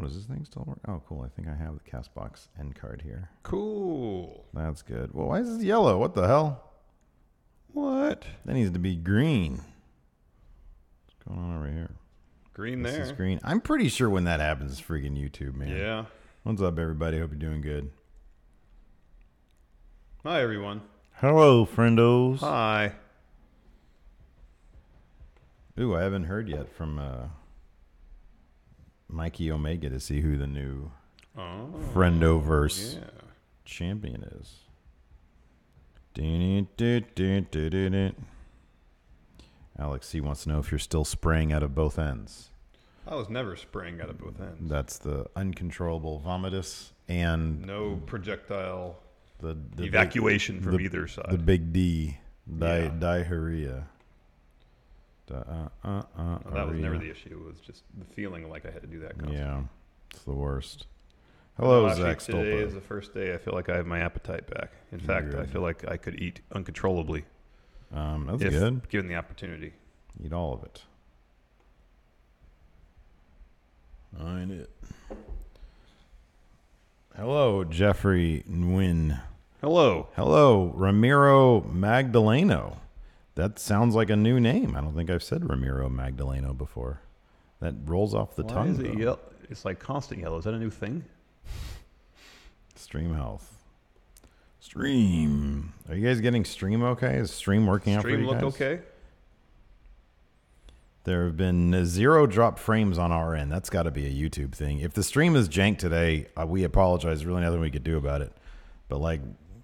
does this thing still work? Oh, cool. I think I have the CastBox end card here. Cool. That's good. Well, why is this yellow? What the hell? What? That needs to be green. What's going on over here? Green this there. Is green. I'm pretty sure when that happens, it's freaking YouTube, man. Yeah. What's up, everybody? Hope you're doing good. Hi, everyone. Hello, friendos. Hi. Ooh, I haven't heard yet from Mikey Omega to see who the new Friendoverse champion is. Alex C wants to know if you're still spraying out of both ends. I was never spraying out of both ends. That's the uncontrollable vomitus and no projectile the evacuation from either side. The big D, diarrhea. That was never the issue. It was just the feeling like I had to do that constantly. Yeah, it's the worst. Hello, Zach Stolpa. Today is the first day I feel like I have my appetite back. In fact, I feel like I could eat uncontrollably. That's good. Given the opportunity. Eat all of it. I ain't it. Hello, Jeffrey Nguyen. Hello. Hello, Ramiro Magdaleno. That sounds like a new name. I don't think I've said Ramiro Magdaleno before. That rolls off the tongue. Is it it's like constant yellow. Is that a new thing? Stream health. Stream. Are you guys getting stream okay? Is stream working out for you guys? Stream look okay? There have been 0 drop frames on our end. That's got to be a YouTube thing. If the stream is jank today, we apologize. There's really nothing we could do about it. But like,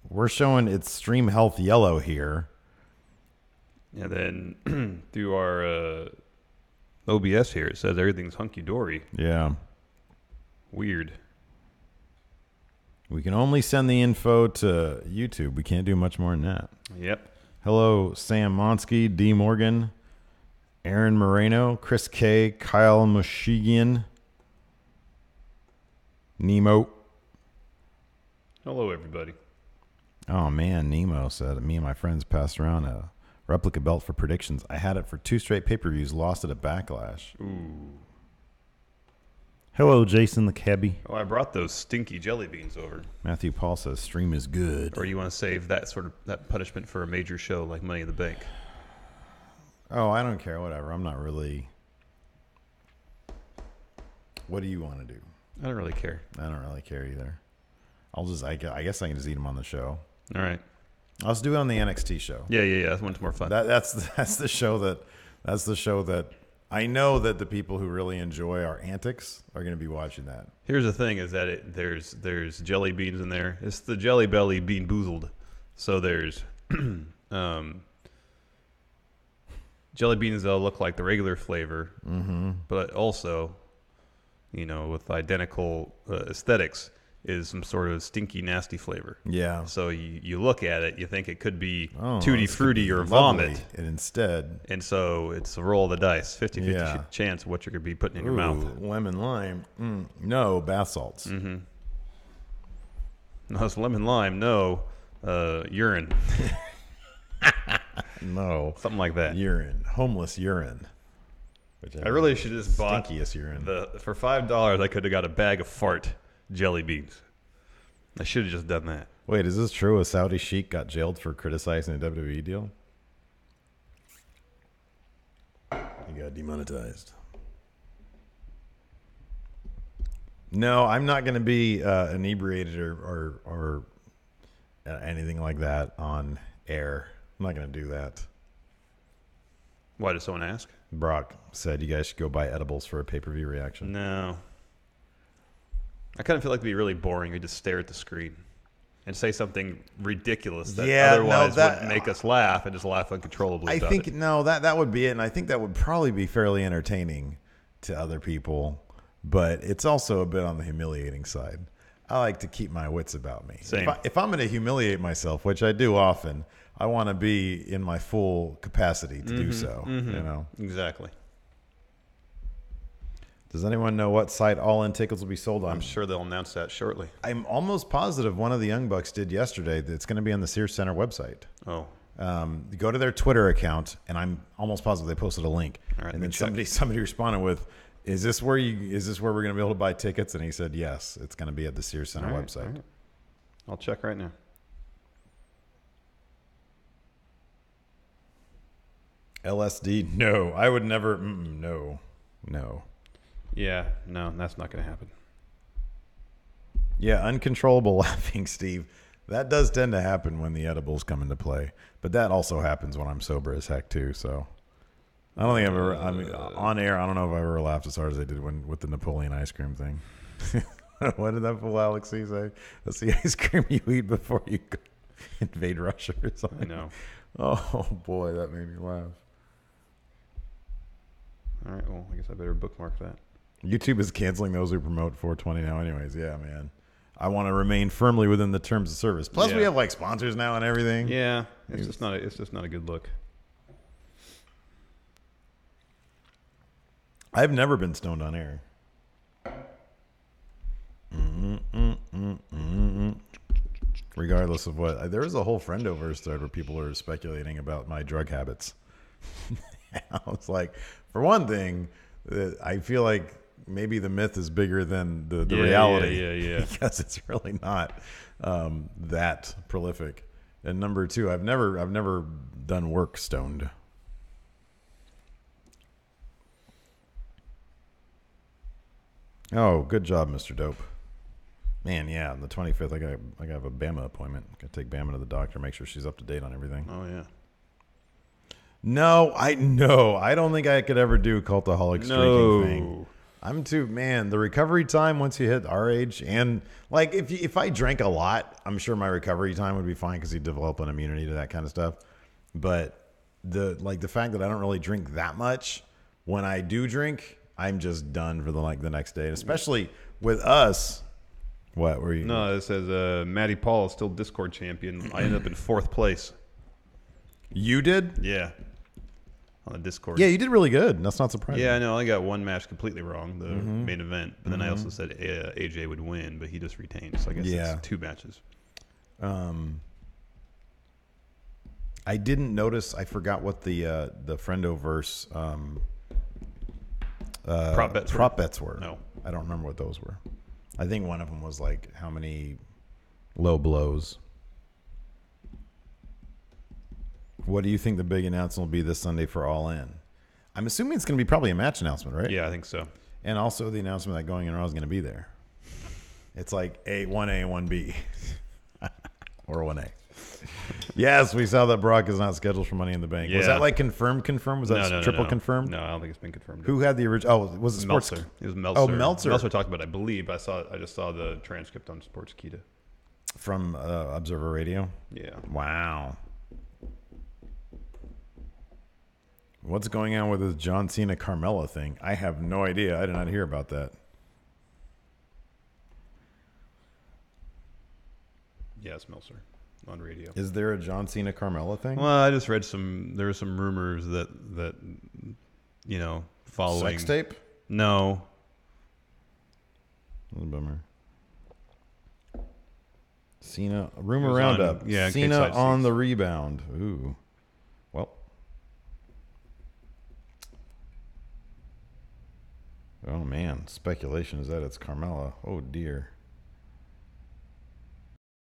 we're showing it's stream health yellow here. And then through our OBS here, it says everything's hunky-dory. Yeah. Weird. We can only send the info to YouTube. We can't do much more than that. Yep. Hello, Sam Monsky, D. Morgan, Aaron Moreno, Chris K, Kyle Mushigian, Nemo. Hello, everybody. Oh, man, Nemo said, me and my friends passed around a replica belt for predictions. I had it for 2 straight pay-per-views, lost it at Backlash. Ooh. Hello, Jason the cabbie. Oh, I brought those stinky jelly beans over. Matthew Paul says, stream is good. Or you want to save that punishment for a major show like Money in the Bank? Oh, I don't care. Whatever. I'm not really. What do you want to do? I don't really care. I don't really care either. I guess I can just eat them on the show. All right. Let's do it on the NXT show. Yeah. That one's more fun. That's the show that I know that the people who really enjoy our antics are going to be watching that. Here's the thing: is that there's jelly beans in there. It's the Jelly Belly Bean Boozled. So there's jelly beans that'll look like the regular flavor, but also, with identical aesthetics, is some sort of stinky, nasty flavor. Yeah. So you look at it, you think it could be tutti frutti or lovely, vomit, and so it's a roll of the dice, 50-50 chance of what you're going to be putting in your mouth. Lemon lime, no bath salts. Mm-hmm. No, it's lemon lime. No, urine. No, something like that. Urine, homeless urine. Which I really should just bought stinkiest urine. For $5, I could have got a bag of fart jelly beans. I should have just done that. Wait, is this true? A Saudi sheik got jailed for criticizing a WWE deal? He got demonetized. No, I'm not going to be inebriated or anything like that on air. I'm not going to do that. Why did someone ask? Brock said you guys should go buy edibles for a pay-per-view reaction. No. I kind of feel like it'd be really boring. You just stare at the screen and say something ridiculous that otherwise would make us laugh and just laugh uncontrollably. I think that would be it, and I think that would probably be fairly entertaining to other people, but it's also a bit on the humiliating side. I like to keep my wits about me. Same. If I'm going to humiliate myself, which I do often, I want to be in my full capacity to do so. Exactly. Does anyone know what site All In tickets will be sold on? I'm sure they'll announce that shortly. I'm almost positive one of the Young Bucks did yesterday that it's going to be on the Sears Center website. Oh. Go to their Twitter account, and I'm almost positive they posted a link. All right, and then somebody responded with, Is this where we're going to be able to buy tickets? And he said, yes, it's going to be at the Sears Center website. All right. I'll check right now. LSD? No, I would never. No. Yeah, no, that's not going to happen. Yeah, uncontrollable laughing, Steve. That does tend to happen when the edibles come into play. But that also happens when I'm sober as heck, too. So I don't think I've ever, on air, I don't know if I ever laughed as hard as I did with the Napoleon ice cream thing. What did that fool Alexei say? That's the ice cream you eat before you invade Russia or something. I know. Oh, boy, that made me laugh. All right, well, I guess I better bookmark that. YouTube is canceling those who promote 420 now anyways. Yeah, man. I want to remain firmly within the terms of service. Plus, we have like sponsors now and everything. Yeah, it's just not a good look. I've never been stoned on air. Regardless of what, there was a whole friendoverse thread where people are speculating about my drug habits. I was like, for one thing, I feel like maybe the myth is bigger than the reality. Yeah. Because it's really not that prolific. And number two, I've never done work stoned. Oh, good job, Mr. Dope. Man, yeah, on the 25th, I have a Bama appointment. Got to take Bama to the doctor, make sure she's up to date on everything. Oh yeah. No, I don't think I could ever do cultaholic streaking thing. I'm too, man, the recovery time once you hit our age, and like if I drank a lot, I'm sure my recovery time would be fine because you develop an immunity to that kind of stuff. But the fact that I don't really drink that much, when I do drink, I'm just done for the next day. And especially with us. What were you? No, it says Matty Paul is still Discord champion. I ended up in 4th place. You did? Yeah. On the Discord. Yeah, you did really good. That's not surprising. Yeah, I know. I got one match completely wrong, the main event. But then I also said AJ would win, but he just retained. So I guess it's 2 matches. I didn't notice. I forgot what the Friendoverse prop bets were. No. I don't remember what those were. I think one of them was like how many low blows. What do you think the big announcement will be this Sunday for All In? I'm assuming it's going to be probably a match announcement, right? Yeah, I think so. And also the announcement that Going In Raw is going to be there. It's like 1A, 1B. Or 1A. Yes, we saw that Brock is not scheduled for Money in the Bank. Yeah. Was that like confirmed? Was that triple no. confirmed? No, I don't think it's been confirmed. Who had the original? Oh, was it Sports? Meltzer. It was Meltzer. Oh, Meltzer. Meltzer talked about it, I believe. I just saw the transcript on Sportskeeda. From Observer Radio? Yeah. Wow. What's going on with this John Cena Carmella thing? I have no idea. I did not hear about that. Yeah, it's Meltzer on radio. Is there a John Cena Carmella thing? Well, I just read there were some rumors that following Sex tape? No. That's a bummer. Cena rumor roundup. Yeah, Cena on the rebound. Ooh. Well. Oh man, speculation is that it's Carmella. Oh dear.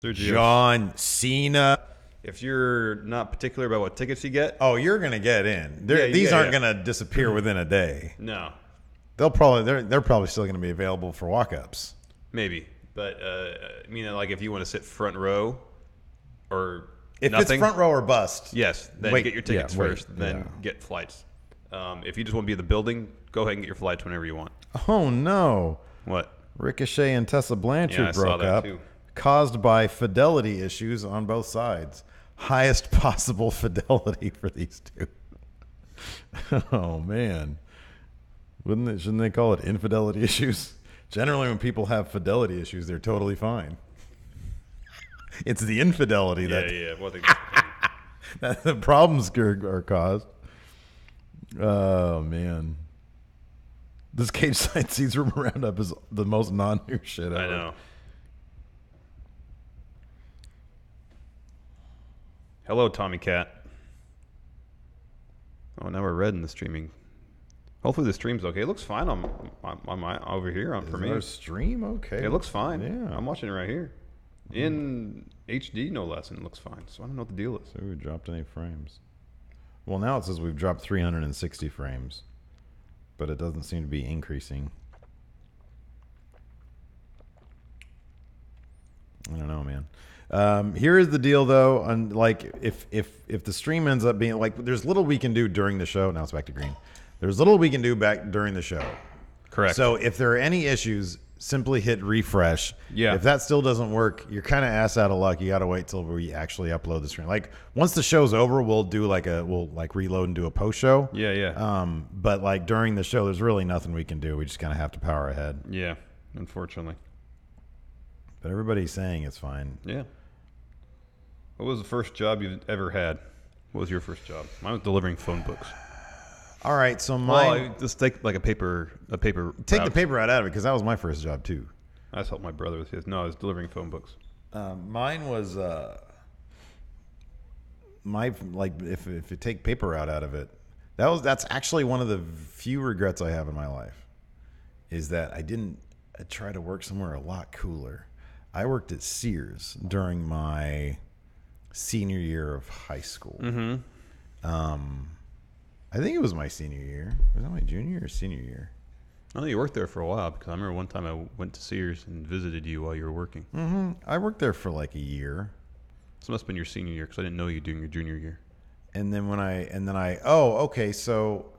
John Cena. If you're not particular about what tickets you get, oh, you're gonna get in. These aren't gonna disappear within a day. No, they're probably still gonna be available for walk-ups. Maybe, but like if you want to sit front row, or if nothing, it's front row or bust, yes, then get your tickets first, then get flights. If you just want to be in the building, go ahead and get your flights whenever you want. Oh no! What? Ricochet and Tessa Blanchard broke up. Too. Caused by fidelity issues on both sides. Highest possible fidelity for these two. Oh man, shouldn't they call it infidelity issues? Generally, when people have fidelity issues, they're totally fine. It's the infidelity that the problems are caused. Oh man, this Cage Side Seats Rumor Roundup is the most non-new shit ever. I know. Hello, Tommy Cat. Oh, now we're red in the streaming. Hopefully the stream's okay. It looks fine on my over here for me. Our stream okay? It looks fine. Yeah. I'm watching it right here. In HD, no less, and it looks fine. So I don't know what the deal is. So we dropped any frames? Well, now it says we've dropped 360 frames, but it doesn't seem to be increasing. I don't know, man. Here is the deal, though. On like, if the stream ends up being like, there's little we can do during the show. Now it's back to green. There's little we can do back during the show. Correct. So if there are any issues, simply hit refresh. Yeah. If that still doesn't work, you're kind of ass out of luck. You got to wait till we actually upload the stream. Like once the show's over, we'll reload and do a post show. Yeah, yeah. But like during the show, there's really nothing we can do. We just kind of have to power ahead. Yeah, unfortunately. But everybody's saying it's fine. Yeah. What was the first job you ever had? What was your first job? Mine was delivering phone books. All right, so mine. Well, just take like a paper. Take the paper out of it because that was my first job too. I just helped my brother with his. No, I was delivering phone books. Mine was if you take paper out of it, that's actually one of the few regrets I have in my life, is that I didn't try to work somewhere a lot cooler. I worked at Sears during my senior year of high school. Mm-hmm. I think it was my senior year. Was that my junior or senior year? I know you worked there for a while because I remember one time I went to Sears and visited you while you were working. Mm-hmm. I worked there for like a year. This must have been your senior year because I didn't know you during your junior year. And then so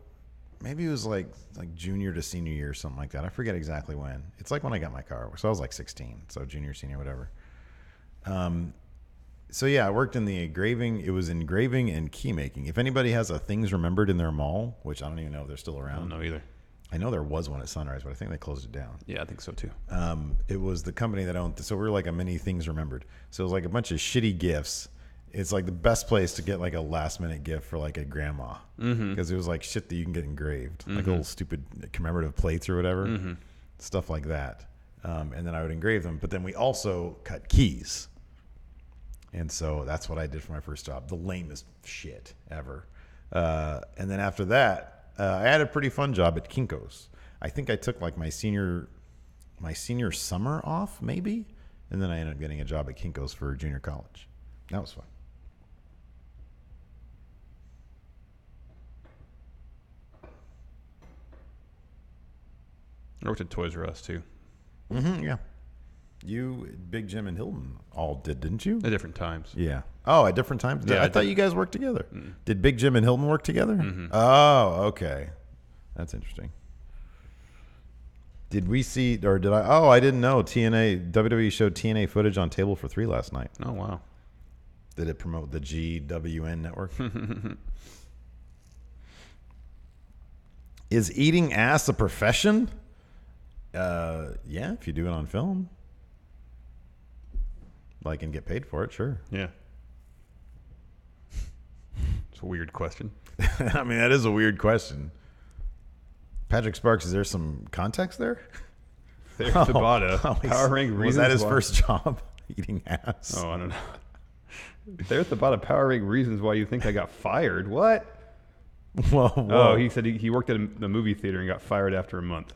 maybe it was like junior to senior year or something like that. I forget exactly when. It's like when I got my car. So I was like 16. So junior, senior, whatever. So yeah, I worked in the engraving. It was engraving and key making. If anybody has a Things Remembered in their mall, which I don't even know if they're still around. I don't know either. I know there was one at Sunrise, but I think they closed it down. Yeah, I think so too. It was the company that owned. So we were like a mini Things Remembered. So it was like a bunch of shitty gifts. It's like the best place to get like a last minute gift for like a grandma, because it was like shit that you can get engraved, like little stupid commemorative plates or whatever, stuff like that. And then I would engrave them. But then we also cut keys. And so that's what I did for my first job. The lamest shit ever. And then after that, I had a pretty fun job at Kinko's. I think I took like my senior summer off, maybe. And then I ended up getting a job at Kinko's for junior college. That was fun. I worked at Toys R Us too. Mm-hmm, yeah. You, Big Jim, and Hilton all did, didn't you? At different times. Yeah. Oh, at different times? Yeah, I thought you guys worked together. Mm. Did Big Jim and Hilton work together? Mm-hmm. Oh, okay. That's interesting. Did we see, or did I? Oh, I didn't know. WWE showed TNA footage on Table for Three last night. Oh, wow. Did it promote the GWN network? Is eating ass a profession? Yeah, if you do it on film. Like, and get paid for it, sure. Yeah. It's a weird question. I mean, that is a weird question. Patrick Sparks, is there some context there? There's Tabata. Power rank reasons. Was that his first job? Eating ass? Oh, I don't know. There's Tabata. Power rank reasons why you think I got fired. What? Whoa. Oh, he said he worked at the movie theater and got fired after a month.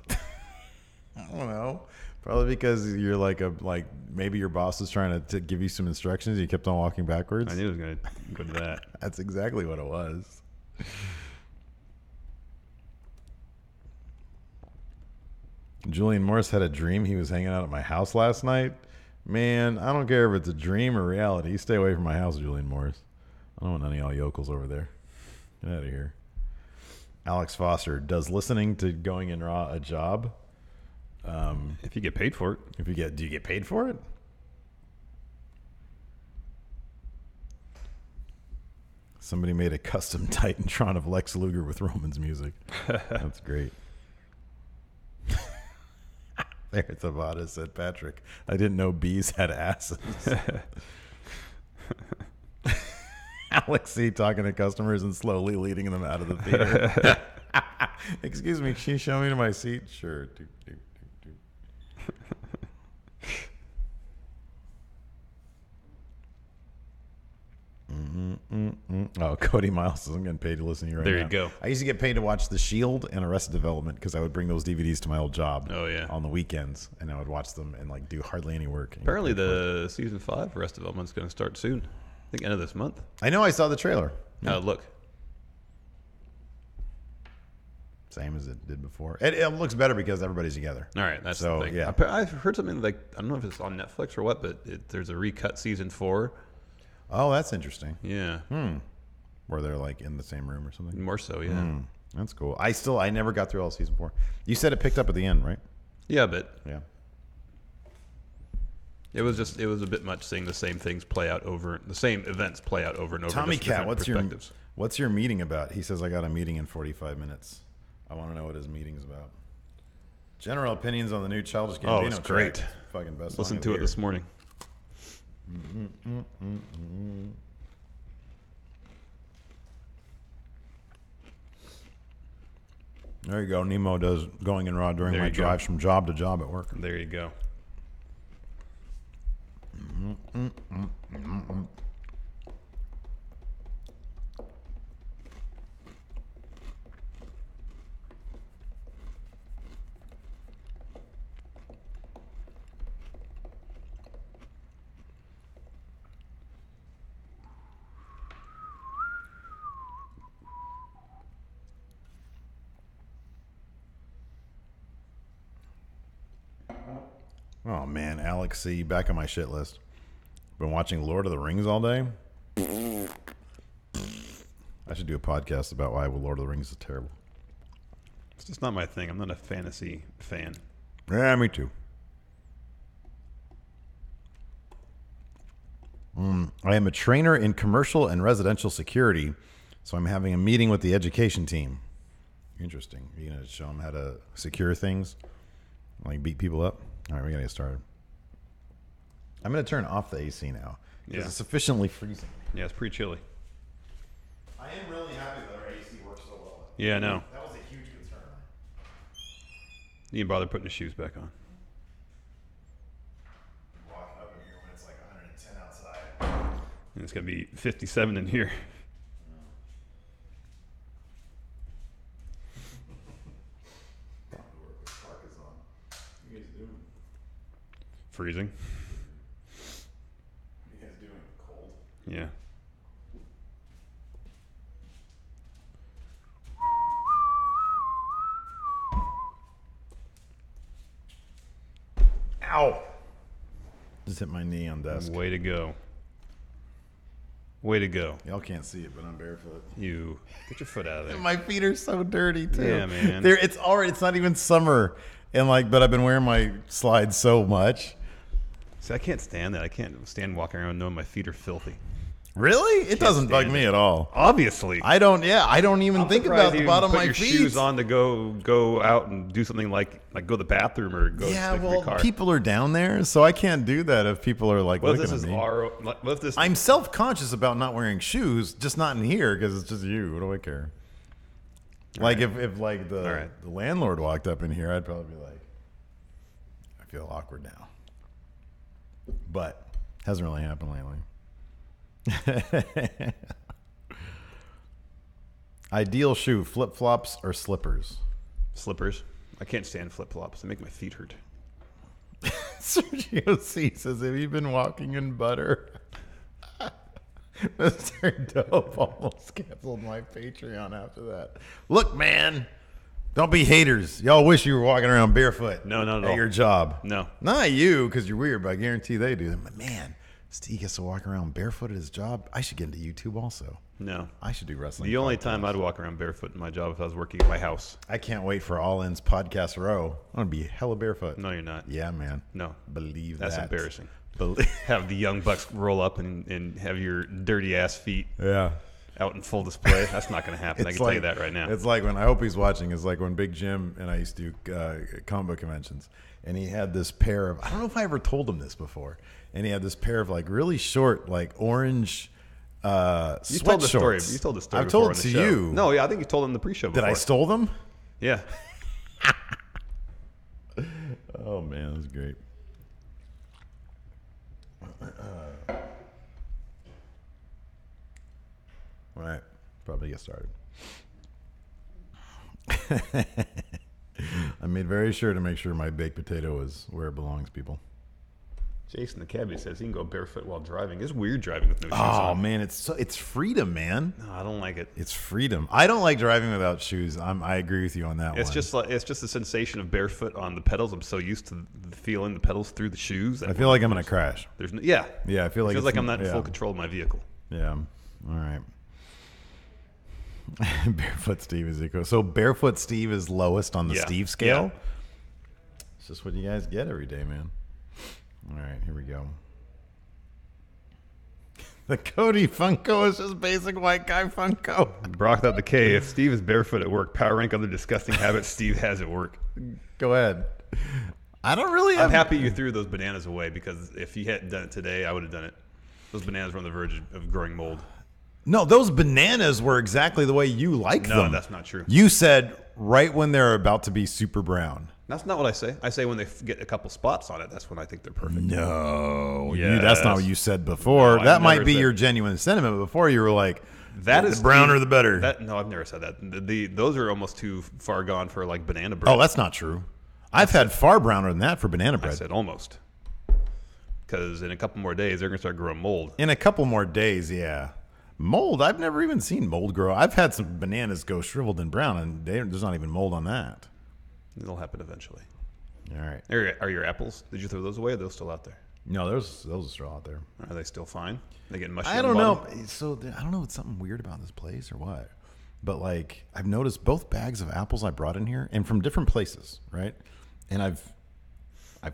I don't know. Probably because you're like maybe your boss was trying to give you some instructions. You kept on walking backwards. I knew it was going to go to that. That's exactly what it was. Julian Morris had a dream he was hanging out at my house last night. Man, I don't care if it's a dream or reality. You stay away from my house, Julian Morris. I don't want any of y'all yokels over there. Get out of here. Alex Foster, does listening to Going in Raw a job? If you get paid for it. Do you get paid for it? Somebody made a custom Titantron of Lex Luger with Roman's music. That's great. There, Tabata, said Patrick. I didn't know bees had asses. Alex C. talking to customers and slowly leading them out of the theater. Excuse me, can you show me to my seat? Sure. Doop, doop, doop, doop. Oh, Cody Miles isn't getting paid to listen to you right now. There you go. I used to get paid to watch The Shield and Arrested Development because I would bring those DVDs to my old job. Oh, yeah. On the weekends, and I would watch them and like do hardly any work. Apparently, the season 5 Arrested Development is going to start soon. I think end of this month. I know. I saw the trailer. Look. Same as it did before. It looks better because everybody's together. All right, that's so the thing. yeah. I've heard something like, I don't know if it's on Netflix or what, but there's a recut season 4. Oh, that's interesting. Yeah. Where they're like in the same room or something. More so, yeah. That's cool. I never got through all of season 4. You said it picked up at the end, right? Yeah, but Yeah. it was a bit much seeing the same things play out over, the same events play out over and over. Tommy just Cat, different what's your meeting about? He says I got a meeting in 45 minutes. I want to know what his meeting's about. General opinions on the new Childish Gambino Oh, it's great. track. Fucking best. Listen song to of it the this year. morning. There you go. Nemo does Going in Raw during There my you go. drives from job to job at work. There you go. Oh man, Alex C. Back on my shit list. Been watching Lord of the Rings all day. I should do a podcast about why Lord of the Rings is terrible. It's just not my thing. I'm not a fantasy fan. Yeah, me too. I am a trainer in commercial and residential security, so I'm having a meeting with the education team. Interesting. You're going to show them how to secure things? Like beat people up? All right, we got to get started. I'm going to turn off the AC now because Yeah. it's sufficiently freezing. Yeah, it's pretty chilly. I am really happy that our AC works so well. Yeah, I know. That was a huge concern. You didn't bother putting the shoes back on. Walking up in here when it's like 110 outside. And it's going to be 57 in here. You guys doing? Freezing. You guys doing cold? Yeah. Ow! Just hit my knee on desk. Way to go. Way to go. Y'all can't see it, but I'm barefoot. You get your foot out of there. My feet are so dirty too. Yeah, man. It's already. It's not even summer, and but I've been wearing my slides so much. See, I can't stand that. I can't stand walking around knowing my feet are filthy. Really? It doesn't bug stand me it. at all. Obviously. I don't. Yeah, I don't even I'm think surprised about the you bottom of put my your feet. shoes on to go out and do something like go to the bathroom or go Yeah, to well, your car. people are down there, so I can't do that if people are like What if looking this at is me. what if this? I'm self-conscious about not wearing shoes, just not in here because it's just you. What do I care? Like if like the landlord walked up in here, I'd probably be like, I feel awkward now. But hasn't really happened lately. Ideal shoe: flip-flops or slippers? Slippers. I can't stand flip flops. They make my feet hurt. Sergio C says, "Have you been walking in butter?" Mr. Dope almost canceled my Patreon after that. Look, man, don't be haters. Y'all wish you were walking around barefoot. No, not at at all. your job. No. Not you, because you're weird, but I guarantee they do. But man, Steve gets to walk around barefoot at his job. I should get into YouTube also. No. I should do wrestling. The only podcasts. time I'd walk around barefoot in my job if I was working at my house. I can't wait for All In's podcast row. I'm gonna be hella barefoot. No, you're not. Yeah, man. No. Believe That's that. embarrassing. Believe. Have the young bucks roll up and have your dirty ass feet Yeah. out in full display. That's not going to happen. I can tell you that right now. It's like when I hope he's watching. It's like when Big Jim and I used to do comic book conventions, and he had this pair of. I don't know if I ever told him this before. And he had this pair of like really short, like orange You told the story. shorts. You told the story. I've before told on it the to show. you. No, yeah, I think you told them the pre-show. Did Before. I stole them? Yeah. Oh man, that's great. Right. Probably get started. I made very sure to make sure my baked potato is where it belongs, people. Jason the cabbie says he can go barefoot while driving. It's weird driving with no shoes on. Oh man, it's freedom, man. No, I don't like it. It's freedom. I don't like driving without shoes. I agree with you on that one. It's just the sensation of barefoot on the pedals. I'm so used to feeling the pedals through the shoes. I feel like I'm gonna crash. Yeah. I feel like it feels like I'm not in full control of my vehicle. Yeah. All right. Barefoot Steve is equal. So Barefoot Steve is lowest on the Steve scale. Yeah. It's just what you guys get every day, man. All right, here we go. The Cody Funko is just basic white guy Funko. Brock out the K. If Steve is barefoot at work, power rank other disgusting habits Steve has at work. Go ahead. I don't really. I'm happy you threw those bananas away because if you hadn't done it today, I would have done it. Those bananas were on the verge of growing mold. No, those bananas were exactly the way you like them. No, that's not true. You said right when they're about to be super brown. That's not what I say. I say when they get a couple spots on it, that's when I think they're perfect. No, that's not what you said before. No, that might be your genuine sentiment. Before you were like, that is the browner the better. No, I've never said that. Those are almost too far gone for like banana bread. Oh, that's not true. I've had far browner than that for banana bread. I said almost. Because in a couple more days, they're going to start growing mold. In a couple more days, yeah. Mold, I've never even seen mold grow. I've had some bananas go shriveled and brown, and there's not even mold on that. It'll happen eventually. All right. Are your apples? Did you throw those away? Or are those still out there? No, those are still out there. Are they still fine? They getting mushy? I don't know. So I don't know if it's something weird about this place or what. But like I've noticed both bags of apples I brought in here and from different places, right? And I've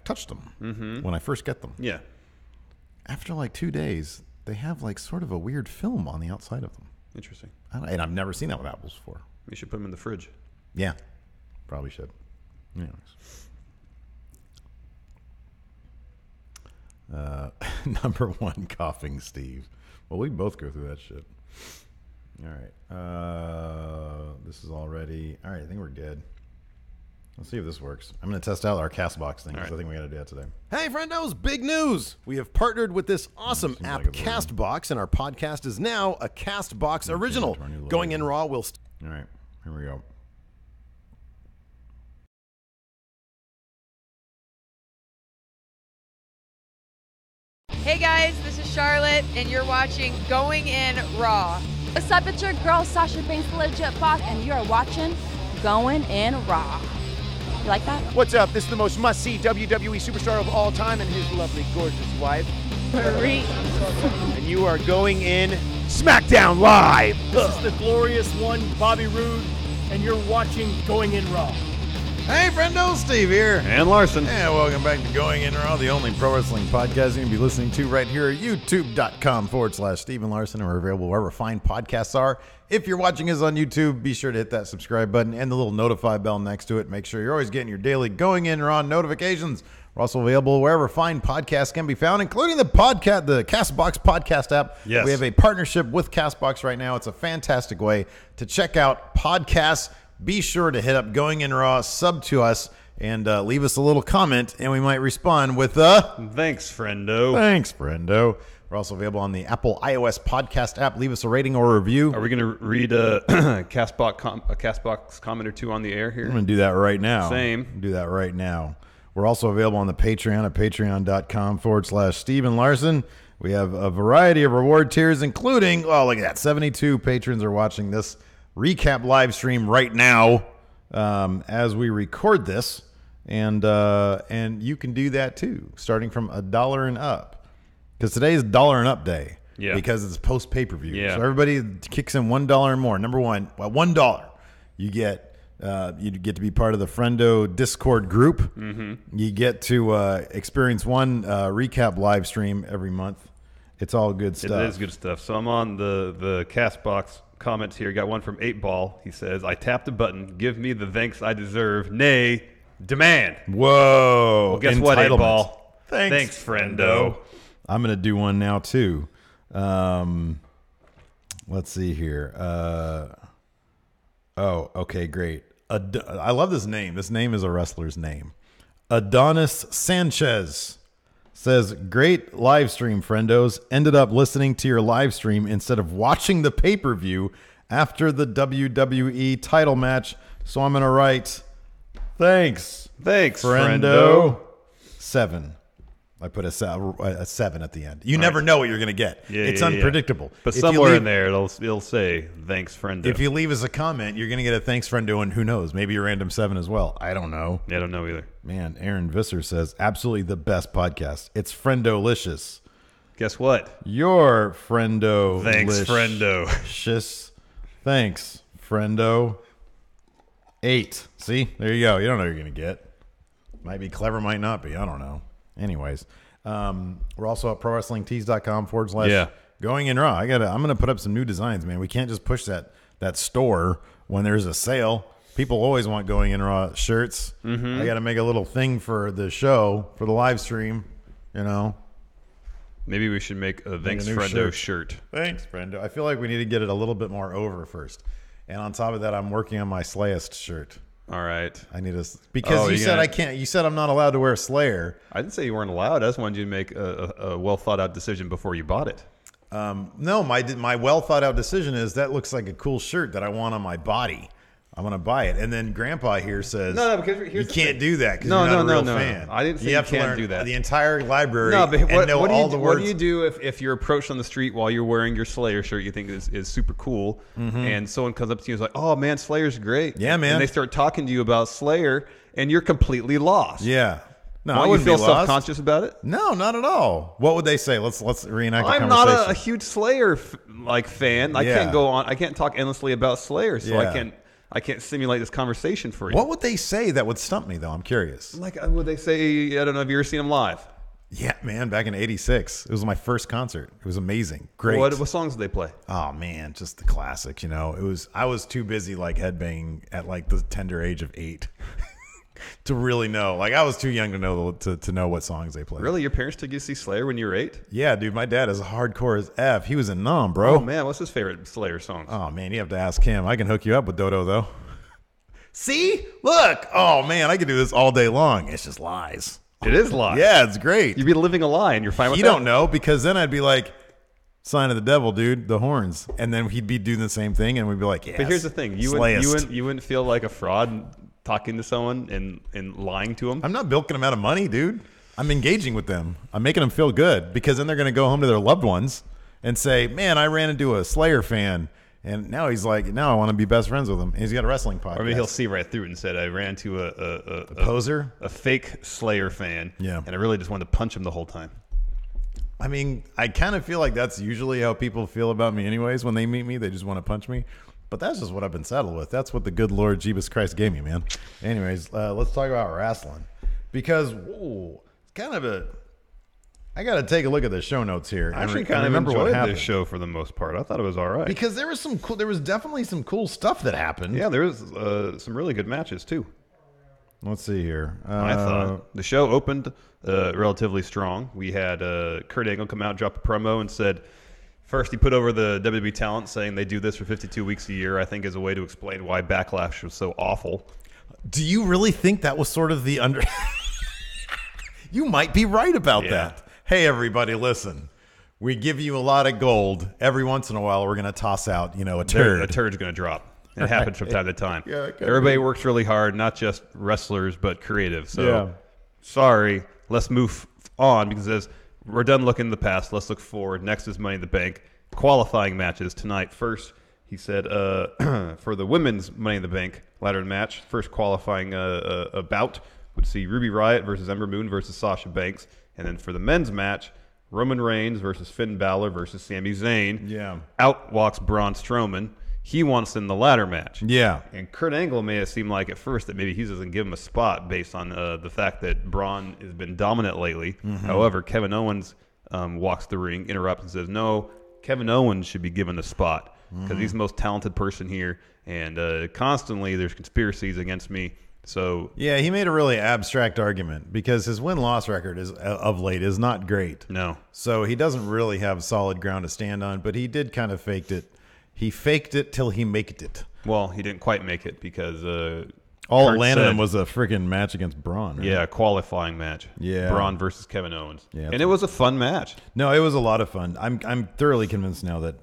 touched them when I first get them. Yeah. After like 2 days, they have like sort of a weird film on the outside of them. Interesting. And I've never seen that with apples before. You should put them in the fridge. Yeah, probably should. Anyways. Number one, coughing Steve. Well, we both go through that shit. All right. This is all ready. All right, I think we're good. Let's see if this works. I'm going to test out our Castbox thing because I think we got to do that today. Hey, friendos, big news. We have partnered with this awesome app, Castbox, and our podcast is now a Castbox original. Going in raw, we'll... All right, here we go. Hey guys, this is Charlotte, and you're watching Going In Raw. What's up, it's your girl Sasha Banks, Legit Boss, and you're watching Going In Raw. You like that? What's up? This is the most must-see WWE superstar of all time and his lovely, gorgeous wife, Marie. and you are going in SmackDown Live. This is the glorious one, Bobby Roode, and you're watching Going In Raw. Hey, friendo, Steve here. And Larson. And welcome back to Going In Raw, the only pro wrestling podcast you're going to be listening to right here at youtube.com/Steven Larson. And we're available wherever fine podcasts are. If you're watching us on YouTube, be sure to hit that subscribe button and the little notify bell next to it. Make sure you're always getting your daily Going In Raw notifications. We're also available wherever fine podcasts can be found, including the Castbox podcast app. Yes. We have a partnership with Castbox right now. It's a fantastic way to check out podcasts. Be sure to hit up Going In Raw, sub to us, and leave us a little comment, and we might respond with Thanks, friendo. Thanks, friendo. We're also available on the Apple iOS podcast app. Leave us a rating or a review. Are we going to read a Castbox comment or two on the air here? I'm going to do that right now. Same. Do that right now. We're also available on the Patreon at patreon.com/Steven Larson. We have a variety of reward tiers, including, oh, look at that, 72 patrons are watching this recap live stream right now as we record this, and you can do that too, starting from $1 and up, because today is $1 and up day. Yeah. Because it's post pay-per-view. Yeah. So everybody kicks in $1 and more. Number one, well, $1 you get to be part of the Friendo Discord group. Mm-hmm. You get to experience one recap live stream every month. It's all good stuff. It is good stuff. So I'm on the Castbox comments here. Got one from 8Ball. He says, I tapped a button. Give me the thanks I deserve. Nay, demand. Whoa. Well, guess what, 8Ball? Thanks, friendo. I'm going to do one now, too. Let's see here. Okay, great. I love this name. This name is a wrestler's name. Adonis Sanchez says, great live stream, friendos. Ended up listening to your live stream instead of watching the pay-per-view after the WWE title match. So I'm going to write, thanks, friendo. 7. I put a 7 at the end. You never know what you're going to get. It's unpredictable. But somewhere in there, it'll say, thanks, friendo. If you leave us a comment, you're going to get a thanks, friendo, and who knows? Maybe a random 7 as well. I don't know. I don't know either. Man, Aaron Visser says, absolutely the best podcast. It's friendolicious. Guess what? Your friendo. Thanks, friendo. Thanks, friendo. 8. See? There you go. You don't know what you're going to get. Might be clever, might not be. I don't know. Anyways, we're also at prowrestlingtees.com/ going in raw. I'm going to put up some new designs, man. We can't just push that store when there's a sale. People always want going in raw shirts. I got to make a little thing for the show, for the live stream, you know. Maybe we should make a Thanks Friendo shirt. Thanks, Friendo. I feel like we need to get it a little bit more over first. And on top of that, I'm working on my Slayist shirt. All right. I need to, because you said I can't. You said I'm not allowed to wear Slayer. I didn't say you weren't allowed. I just wanted you to make a well thought out decision before you bought it. No, my well thought out decision is that looks like a cool shirt that I want on my body. I'm gonna buy it. And then Grandpa here says, no, because you can't do that because you're not a real fan. I didn't say you can't do that. The entire library. No, but what do you do if you're approached on the street while you're wearing your Slayer shirt you think is super cool, and someone comes up to you and is like, "Oh man, Slayer's great." Yeah, man. And they start talking to you about Slayer, and you're completely lost. Yeah. No, I wouldn't feel self-conscious about it. No, not at all. What would they say? Let's reenact the conversation. I'm not a huge Slayer fan. I can't go on. I can't talk endlessly about Slayer, so I can't simulate this conversation for you. What would they say that would stump me, though? I'm curious. Like, would they say, I don't know, have you ever seen them live? Yeah, man, back in '86. It was my first concert. It was amazing. Great. What songs did they play? Oh, man, just the classics, you know. I was too busy, like, headbanging at, like, the tender age of 8 to really know. Like, I was too young to know to know what songs they played. Really? Your parents took you to see Slayer when you were 8? Yeah, dude, my dad is hardcore as F. He was a nom, bro. Oh, man, what's his favorite Slayer song? Oh, man, you have to ask him. I can hook you up with Dodo, though. See? Look. Oh, man, I could do this all day long. It's just lies. It is lies. Yeah, it's great. You'd be living a lie, and you're fine with that? You don't know, because then I'd be like, sign of the devil, dude, the horns. And then he'd be doing the same thing, and we'd be like, yes. But here's the thing. You wouldn't feel like a fraud talking to someone and lying to them? I'm not bilking them out of money, dude. I'm engaging with them. I'm making them feel good, because then they're going to go home to their loved ones and say, man, I ran into a Slayer fan. And now he's like, now I want to be best friends with him. And he's got a wrestling podcast. Or maybe he'll see right through it and said, I ran to a poser, a fake Slayer fan. Yeah. And I really just wanted to punch him the whole time. I mean, I kind of feel like that's usually how people feel about me anyways. When they meet me, they just want to punch me. But that's just what I've been saddled with. That's what the good Lord Jesus Christ gave me, man. Anyways, let's talk about wrestling. Because, it's kind of a... I got to take a look at the show notes here. I actually kind of enjoyed this show for the most part. I thought it was all right. Because there was definitely some cool stuff that happened. Yeah, there was some really good matches, too. Let's see here. I thought the show opened relatively strong. We had Kurt Angle come out, drop a promo, and said, first he put over the WWE talent, saying they do this for 52 weeks a year, I think as a way to explain why Backlash was so awful. Do you really think that was sort of the under... You might be right about that. Hey, everybody, listen. We give you a lot of gold. Every once in a while, we're going to toss out, a turd. A turd's going to drop. It happens from time to time. Everybody works really hard, not just wrestlers, but creative. So, sorry, let's move on because we're done looking in the past. Let's look forward. Next is Money in the Bank. Qualifying matches tonight. First, he said, for the women's Money in the Bank ladder match, first qualifying bout would see Ruby Riott versus Ember Moon versus Sasha Banks. And then for the men's match, Roman Reigns versus Finn Balor versus Sami Zayn. Yeah. Out walks Braun Strowman. He wants in the ladder match. Yeah. And Kurt Angle may have seemed like at first that maybe he doesn't give him a spot based on the fact that Braun has been dominant lately. Mm-hmm. However, Kevin Owens walks the ring, interrupts, and says, no, Kevin Owens should be given a spot because he's the most talented person here. And constantly there's conspiracies against me. So yeah, he made a really abstract argument because his win-loss record of late is not great. No. So he doesn't really have solid ground to stand on, but he did kind of faked it. He faked it till he maked it. Well, he didn't quite make it because All Kurt it landed said, him was a freaking match against Braun. Right? Yeah, a qualifying match. Yeah. Braun versus Kevin Owens. Yeah, and it was a fun match. No, it was a lot of fun. I'm thoroughly convinced now that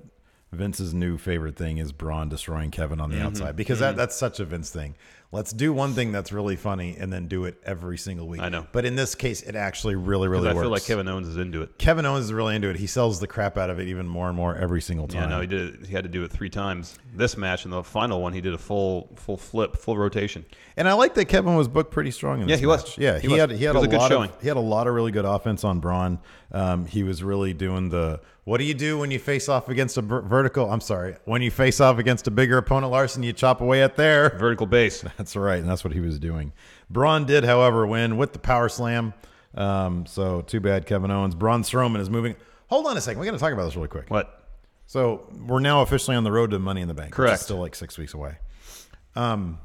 Vince's new favorite thing is Braun destroying Kevin on the outside, because that's such a Vince thing. Let's do one thing that's really funny and then do it every single week. I know. But in this case, it actually really works. I feel like Kevin Owens is into it. Kevin Owens is really into it. He sells the crap out of it even more and more every single time. Yeah, no, he did. He had to do it 3 times. This match and the final one, he did a full flip, full rotation. And I like that Kevin was booked pretty strong in this he match. was. Yeah, He was. he had It was a a good lot showing. of he had a lot of really good offense on Braun. He was really doing the what do you do when you face off against a vertical? I'm sorry, when you face off against a bigger opponent, Larson, you chop away at there. Vertical base. That's right, and that's what he was doing. Braun did, however, win with the power slam. So too bad, Kevin Owens. Braun Strowman is moving. Hold on a second. We got to talk about this really quick. What? So we're now officially on the road to Money in the Bank. Correct. Which is still like 6 weeks away. How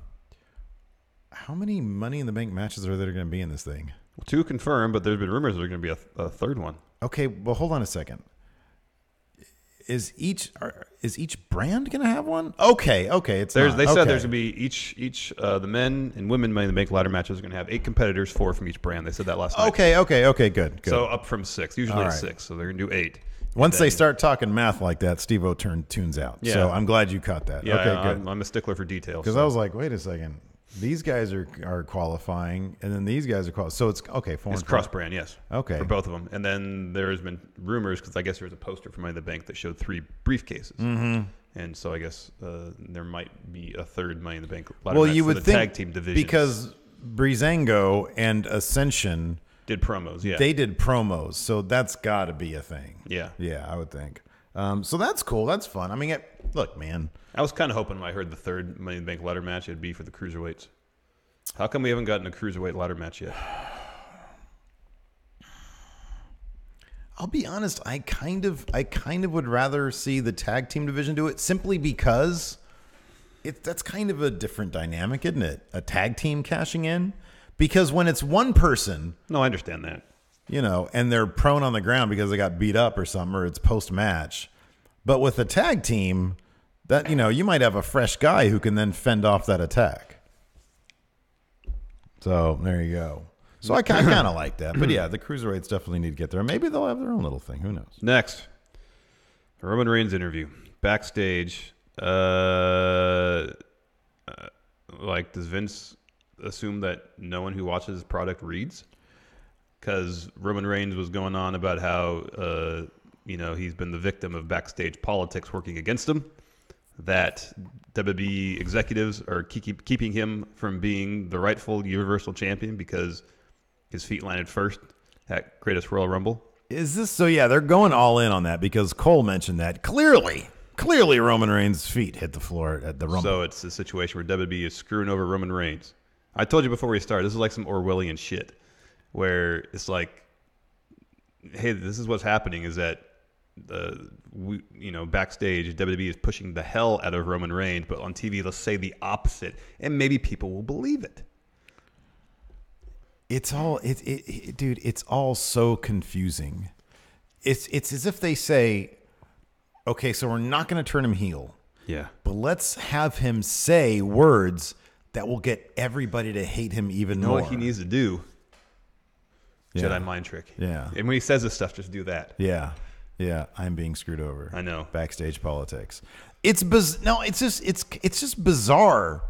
many Money in the Bank matches are there going to be in this thing? 2 confirmed, but there's been rumors there's going to be a third one. Okay, well, hold on a second. Is each brand going to have one? Okay, it's They not. said Okay. there's going to be each the men and women Money in the Bank ladder matches are going to have 8 competitors, 4 from each brand. They said that last night. Okay, good. So up from 6. Usually All it's right. 6, so they're going to do 8. Once they start talking math like that, Steve-O tunes out. Yeah. So I'm glad you caught that. Yeah, okay, good. I'm a stickler for details. Because I was like, wait a second. These guys are qualifying, and then these guys are qualifying. So it's okay. It's cross-brand, yes. Okay. For both of them. And then there's been rumors, because I guess there was a poster from Money in the Bank that showed 3 briefcases. Mm-hmm. And so I guess there might be a third Money in the Bank ladder match you for would the think tag team division. because Breezango and Ascension did promos, yeah. they did promos, so that's got to be a thing. Yeah, I would think. So that's cool. That's fun. I mean, look, man. I was kind of hoping when I heard the third Money in the Bank ladder match, it'd be for the cruiserweights. How come we haven't gotten a cruiserweight ladder match yet? I'll be honest. I kind of would rather see the tag team division do it, simply because that's kind of a different dynamic, isn't it? A tag team cashing in, because when it's one person, No, I understand that. and they're prone on the ground because they got beat up or something, or it's post match. But with a tag team, that you might have a fresh guy who can then fend off that attack. So there you go. So I kind of like that. But yeah, the cruiserweights definitely need to get there. Maybe they'll have their own little thing. Who knows? Next, Roman Reigns interview. Backstage. Does Vince assume that no one who watches his product reads? Because Roman Reigns was going on about how, he's been the victim of backstage politics working against him. That WWE executives are keeping him from being the rightful Universal Champion because his feet landed first at Greatest Royal Rumble. Is this so? Yeah, they're going all in on that because Cole mentioned that clearly Roman Reigns' feet hit the floor at the Rumble. So it's a situation where WWE is screwing over Roman Reigns. I told you before we started, this is like some Orwellian shit where it's like, hey, this is what's happening is that backstage WWE is pushing the hell out of Roman Reigns, but on TV let's say the opposite, and maybe people will believe it. It's all dude. It's all so confusing. It's as if they say, okay, so we're not going to turn him heel. Yeah, but let's have him say words that will get everybody to hate him even more. What he needs to do? Yeah. Jedi mind trick. Yeah, and when he says this stuff, just do that. Yeah, I'm being screwed over. I know. Backstage politics. It's just bizarre.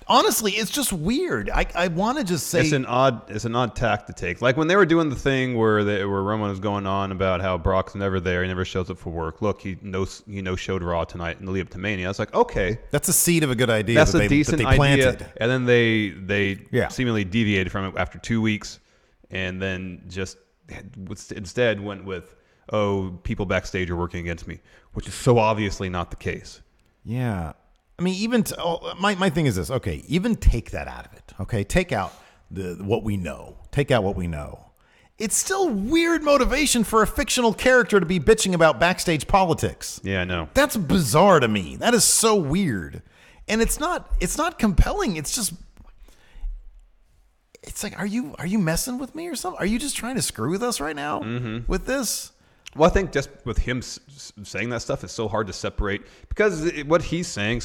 Honestly, it's just weird. I want to just say it's an odd tack to take. Like when they were doing the thing where Roman was going on about how Brock's never there, he never shows up for work. Look, he showed Raw tonight in the lead up to Mania. I was like, okay, that's a seed of a good idea. That's a decent idea. And then they Yeah. seemingly deviated from it after 2 weeks, and then just instead went with, oh, people backstage are working against me, which is so obviously not the case. Yeah. I mean, even my thing is this. Okay, even take that out of it. Okay, take out what we know. Take out what we know. It's still weird motivation for a fictional character to be bitching about backstage politics. Yeah, I know. That's bizarre to me. That is so weird, and it's not compelling. It's just, it's like, are you messing with me or something? Are you just trying to screw with us right now with this? Well, I think just with him saying that stuff, it's so hard to separate because what he's saying,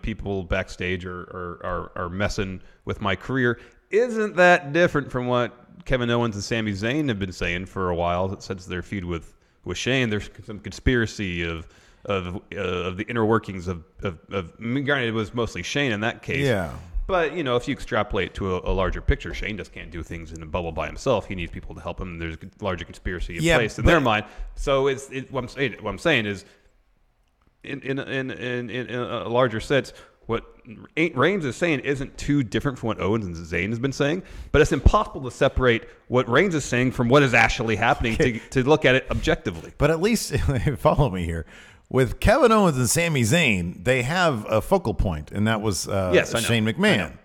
people backstage are messing with my career, isn't that different from what Kevin Owens and Sami Zayn have been saying for a while since their feud with Shane. There's some conspiracy of the inner workings of granted, it was mostly Shane in that case. Yeah. But, if you extrapolate to a larger picture, Shane just can't do things in a bubble by himself. He needs people to help him. There's a larger conspiracy in place in their mind. So what I'm saying is, in a larger sense, what Reigns is saying isn't too different from what Owens and Zayn has been saying, but it's impossible to separate what Reigns is saying from what is actually happening to look at it objectively. But at least, follow me here. With Kevin Owens and Sami Zayn, they have a focal point, and that was Shane McMahon.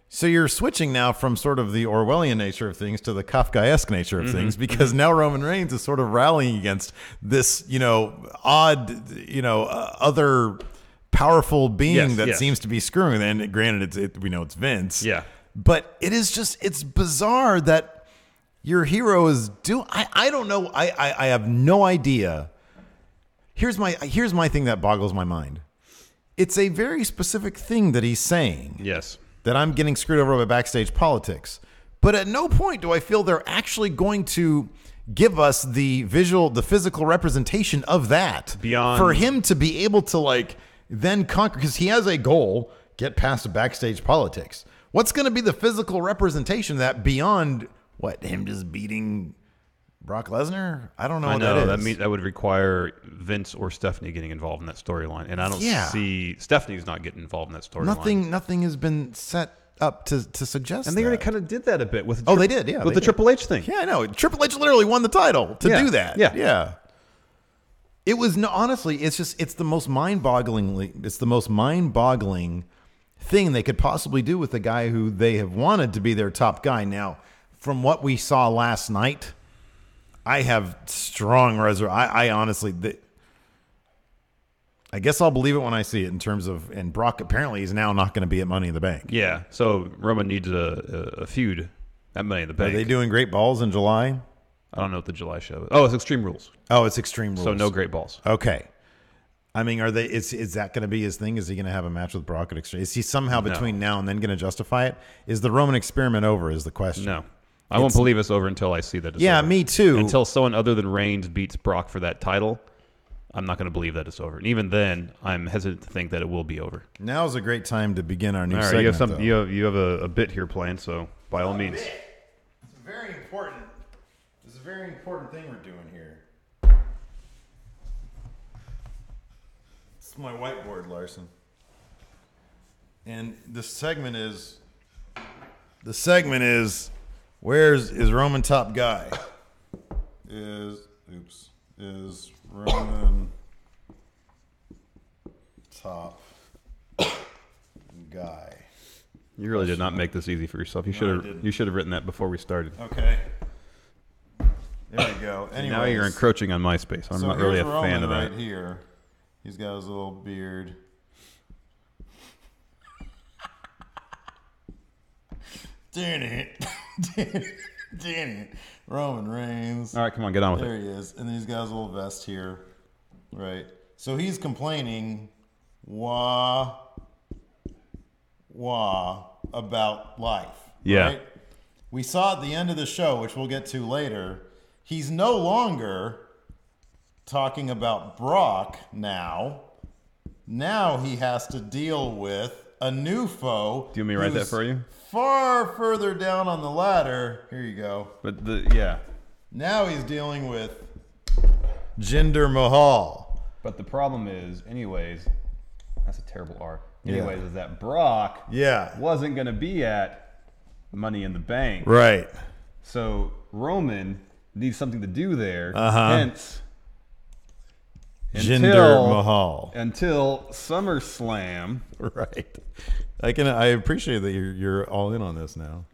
So you're switching now from sort of the Orwellian nature of things to the Kafkaesque nature of things, because now Roman Reigns is sort of rallying against this, odd, other powerful being that seems to be screwing. And granted, we know it's Vince. Yeah. But it's bizarre that your hero is I don't know. I have no idea. Here's my thing that boggles my mind. It's a very specific thing that he's saying. Yes. That I'm getting screwed over by backstage politics. But at no point do I feel they're actually going to give us the physical representation of that. Beyond for him to be able to then conquer, because he has a goal, get past the backstage politics. What's going to be the physical representation of that beyond him just beating Brock Lesnar? I don't know what that is. That would require Vince or Stephanie getting involved in that storyline, and I don't see Stephanie's not getting involved in that storyline. Nothing has been set up to suggest. And they already kind of did that a bit with. They did, yeah, with the Triple H thing. Yeah, I know. Triple H literally won the title to do that. Yeah. It was honestly, it's the most mind-boggling thing they could possibly do with the guy who they have wanted to be their top guy. Now, from what we saw last night, I have strong I honestly, I guess I'll believe it when I see it in terms of, and Brock apparently is now not going to be at Money in the Bank. Yeah, so Roman needs a feud at Money in the Bank. Are they doing Great Balls in July? I don't know what the July show is. Oh, it's Extreme Rules. Oh, it's Extreme Rules. So no Great Balls. Okay. I mean, is that going to be his thing? Is he going to have a match with Brock at Extreme? Is he somehow between now and then going to justify it? Is the Roman experiment over is the question. No. I won't believe it's over until I see that it's over. Me too. Until someone other than Reigns beats Brock for that title, I'm not going to believe that it's over. And even then, I'm hesitant to think that it will be over. Now's a great time to begin our new segment. You have a bit here planned, so by all means. It's very important. This is a very important thing we're doing here. It's my whiteboard, Larson. And the segment is where's Roman top guy? Is Roman top guy? You really did not make this easy for yourself. You should have written that before we started. Okay. There we go. Anyways, now you're encroaching on my space. I'm not really a fan of that. Right here. He's got his little beard. Damn it. Roman Reigns. All right, come on, get on with it. There he is. And then he's got his little vest here. Right. So he's complaining about life. Yeah. Right? We saw at the end of the show, which we'll get to later, he's no longer talking about Brock now. Now he has to deal with a new foe. Do you want me to write that for you? Far further down on the ladder. Here you go. But now he's dealing with Jinder Mahal. But the problem is, anyways, that's a terrible R. Anyways, is that Brock wasn't going to be at Money in the Bank. Right. So Roman needs something to do there. Hence, Jinder Mahal. Until SummerSlam. Right. I appreciate that you're all in on this now.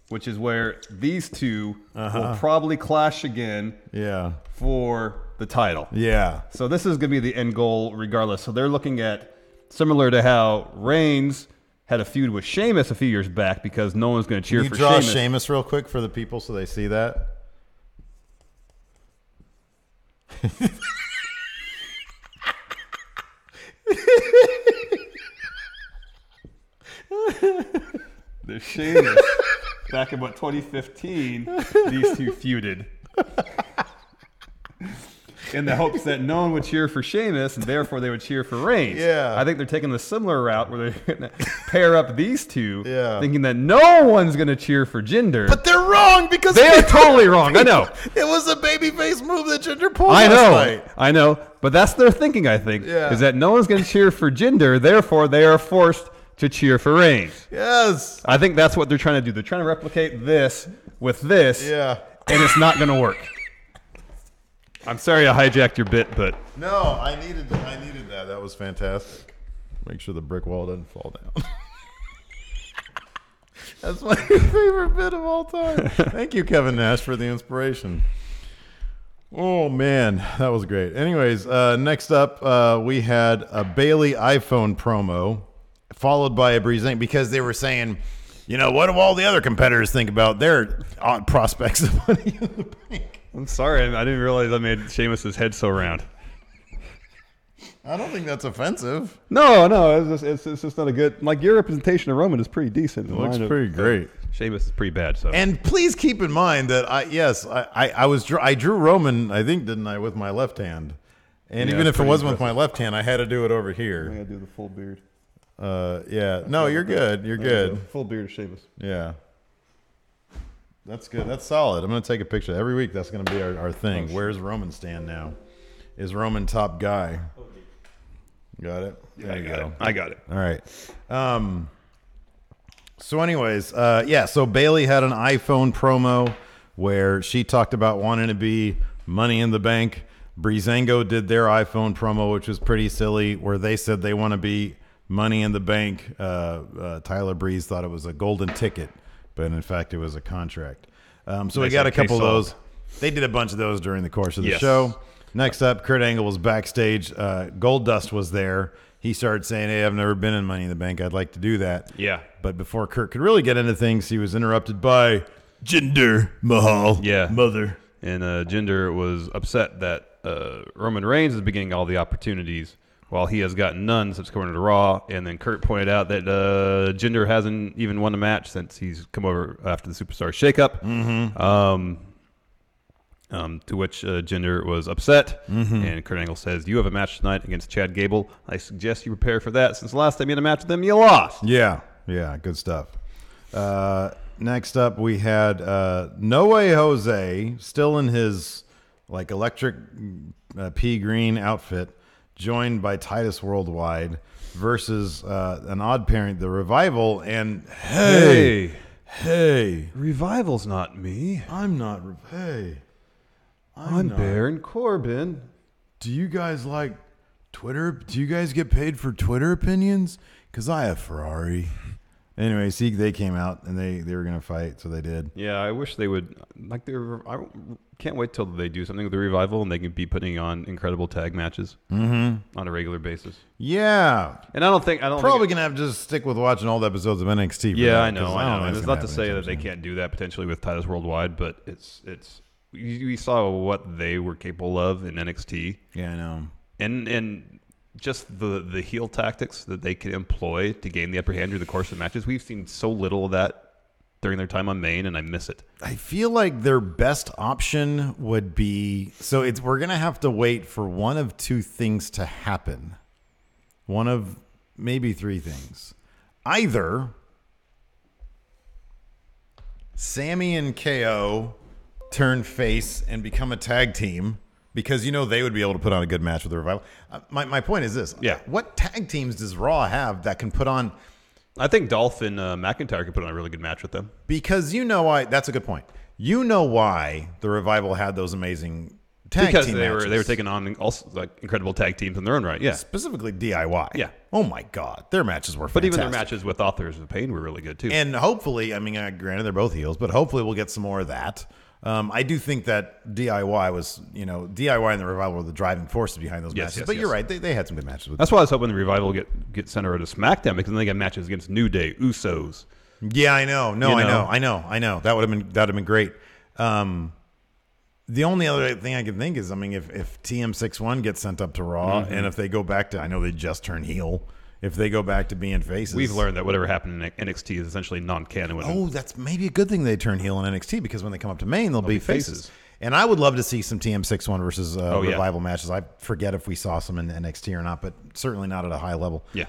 Which is where these two will probably clash again. Yeah. For the title. Yeah. So this is going to be the end goal regardless. So they're looking at, similar to how Reigns had a feud with Sheamus a few years back because no one's going to cheer for Sheamus. Can you draw Sheamus real quick for the people so they see that? There's Sheamus. Back in 2015, these two feuded. In the hopes that no one would cheer for Sheamus, and therefore they would cheer for Reigns. Yeah. I think they're taking the similar route where they're going to pair up these two, Yeah. thinking that no one's going to cheer for Jinder. But they're wrong because they are totally wrong. I know. It was a babyface move that Jinder pulled I know. last night. I know. But that's their thinking, I think, Yeah. is that no one's going to cheer for Jinder, therefore they are forced to cheer for Reigns. Yes. I think that's what they're trying to do. They're trying to replicate this with this, Yeah. and it's not going to work. I'm sorry I hijacked your bit, but No, I needed that. That was fantastic. Make sure the brick wall doesn't fall down. That's my favorite bit of all time. Thank you, Kevin Nash, for the inspiration. Oh, man, that was great. Anyways, next up, we had a Bailey iPhone promo, followed by a Breezango, because they were saying, you know, what do all the other competitors think about their prospects of Money in the Bank? I'm sorry. I didn't realize I made Sheamus's head so round. I don't think that's offensive. No, it's just not a good. Like, your representation of Roman is pretty decent. It looks pretty great. Sheamus is pretty bad. So, and please keep in mind that I drew Roman. I think, didn't I, with my left hand? And even if it wasn't with my left hand, I had to do it over here. I gotta do the full beard. Yeah. No, you're good. You're good. Full beard of Sheamus. Yeah. That's good. That's solid. I'm going to take a picture. Every week, that's going to be our thing. Where's Roman stand now? Is Roman top guy? Got it? There you go. I got it. All right. So anyways, so Bailey had an iPhone promo where she talked about wanting to be Money in the Bank. Breezango did their iPhone promo, which was pretty silly, where they said they want to be Money in the Bank. Tyler Breeze thought it was a golden ticket, but in fact, it was a contract. So we got a couple of those. They did a bunch of those during the course of the show. Next up, Kurt Angle was backstage. Goldust was there. He started saying, hey, I've never been in Money in the Bank. I'd like to do that. Yeah. But before Kurt could really get into things, he was interrupted by Jinder Mahal. Yeah. Mother. And Jinder was upset that Roman Reigns is beginning all the opportunities while he has gotten none since coming to Raw. And then Kurt pointed out that Jinder hasn't even won a match since he's come over after the Superstar Shakeup. Mm-hmm. To which Jinder was upset. And Kurt Angle says, you have a match tonight against Chad Gable. I suggest you prepare for that since the last time you had a match with them, you lost. Yeah, good stuff. Next up, we had No Way Jose, still in his like electric pea green outfit, joined by Titus Worldwide versus an odd pairing, The Revival. And hey, Revival's not me. I'm not. I'm Baron Corbin. Do you guys like Twitter? Do you guys get paid for Twitter opinions? Because I have Ferrari. Anyway, see, they came out and they were going to fight, so they did. Yeah, I wish they would. I can't wait till they do something with the Revival and they can be putting on incredible tag matches on a regular basis. Yeah. And I don't think probably going to have to just stick with watching all the episodes of NXT. Yeah, I know. And it's not to say that they can't do that potentially with Titus Worldwide, but it's we saw what they were capable of in NXT. Yeah, I know. And just the heel tactics that they can employ to gain the upper hand through the course of matches. We've seen so little of that during their time on Main, and I miss it. I feel like their best option would be we're going to have to wait for one of two things to happen. One of maybe three things. Either Sammy and KO turn face and become a tag team, because they would be able to put on a good match with the Revival. My point is this. Yeah. What tag teams does Raw have that can put on? I think Dolph and McIntyre could put on a really good match with them. Because why? That's a good point. Why the Revival had those amazing tag team matches. They were taking on also like incredible tag teams in their own right. Yeah. Specifically DIY. Yeah. Oh my God, their matches were fantastic. But even their matches with Authors of Pain were really good too. And hopefully, granted they're both heels, but hopefully we'll get some more of that. I do think that DIY was, DIY and the Revival were the driving forces behind those matches. But you're right, they had some good matches with That's why I was hoping the Revival get sent over to SmackDown, because then they get matches against New Day, Usos. Yeah, I know. I know. That would have been great. The only other thing I can think is, I mean, if TM61 gets sent up to Raw, and if they go back to, I know they just turned heel, if they go back to being faces. We've learned that whatever happened in NXT is essentially non-canon. Oh, that's maybe a good thing they turn heel in NXT, because when they come up to main, they'll be faces. And I would love to see some TM61 versus Revival matches. I forget if we saw some in NXT or not, but certainly not at a high level. Yeah.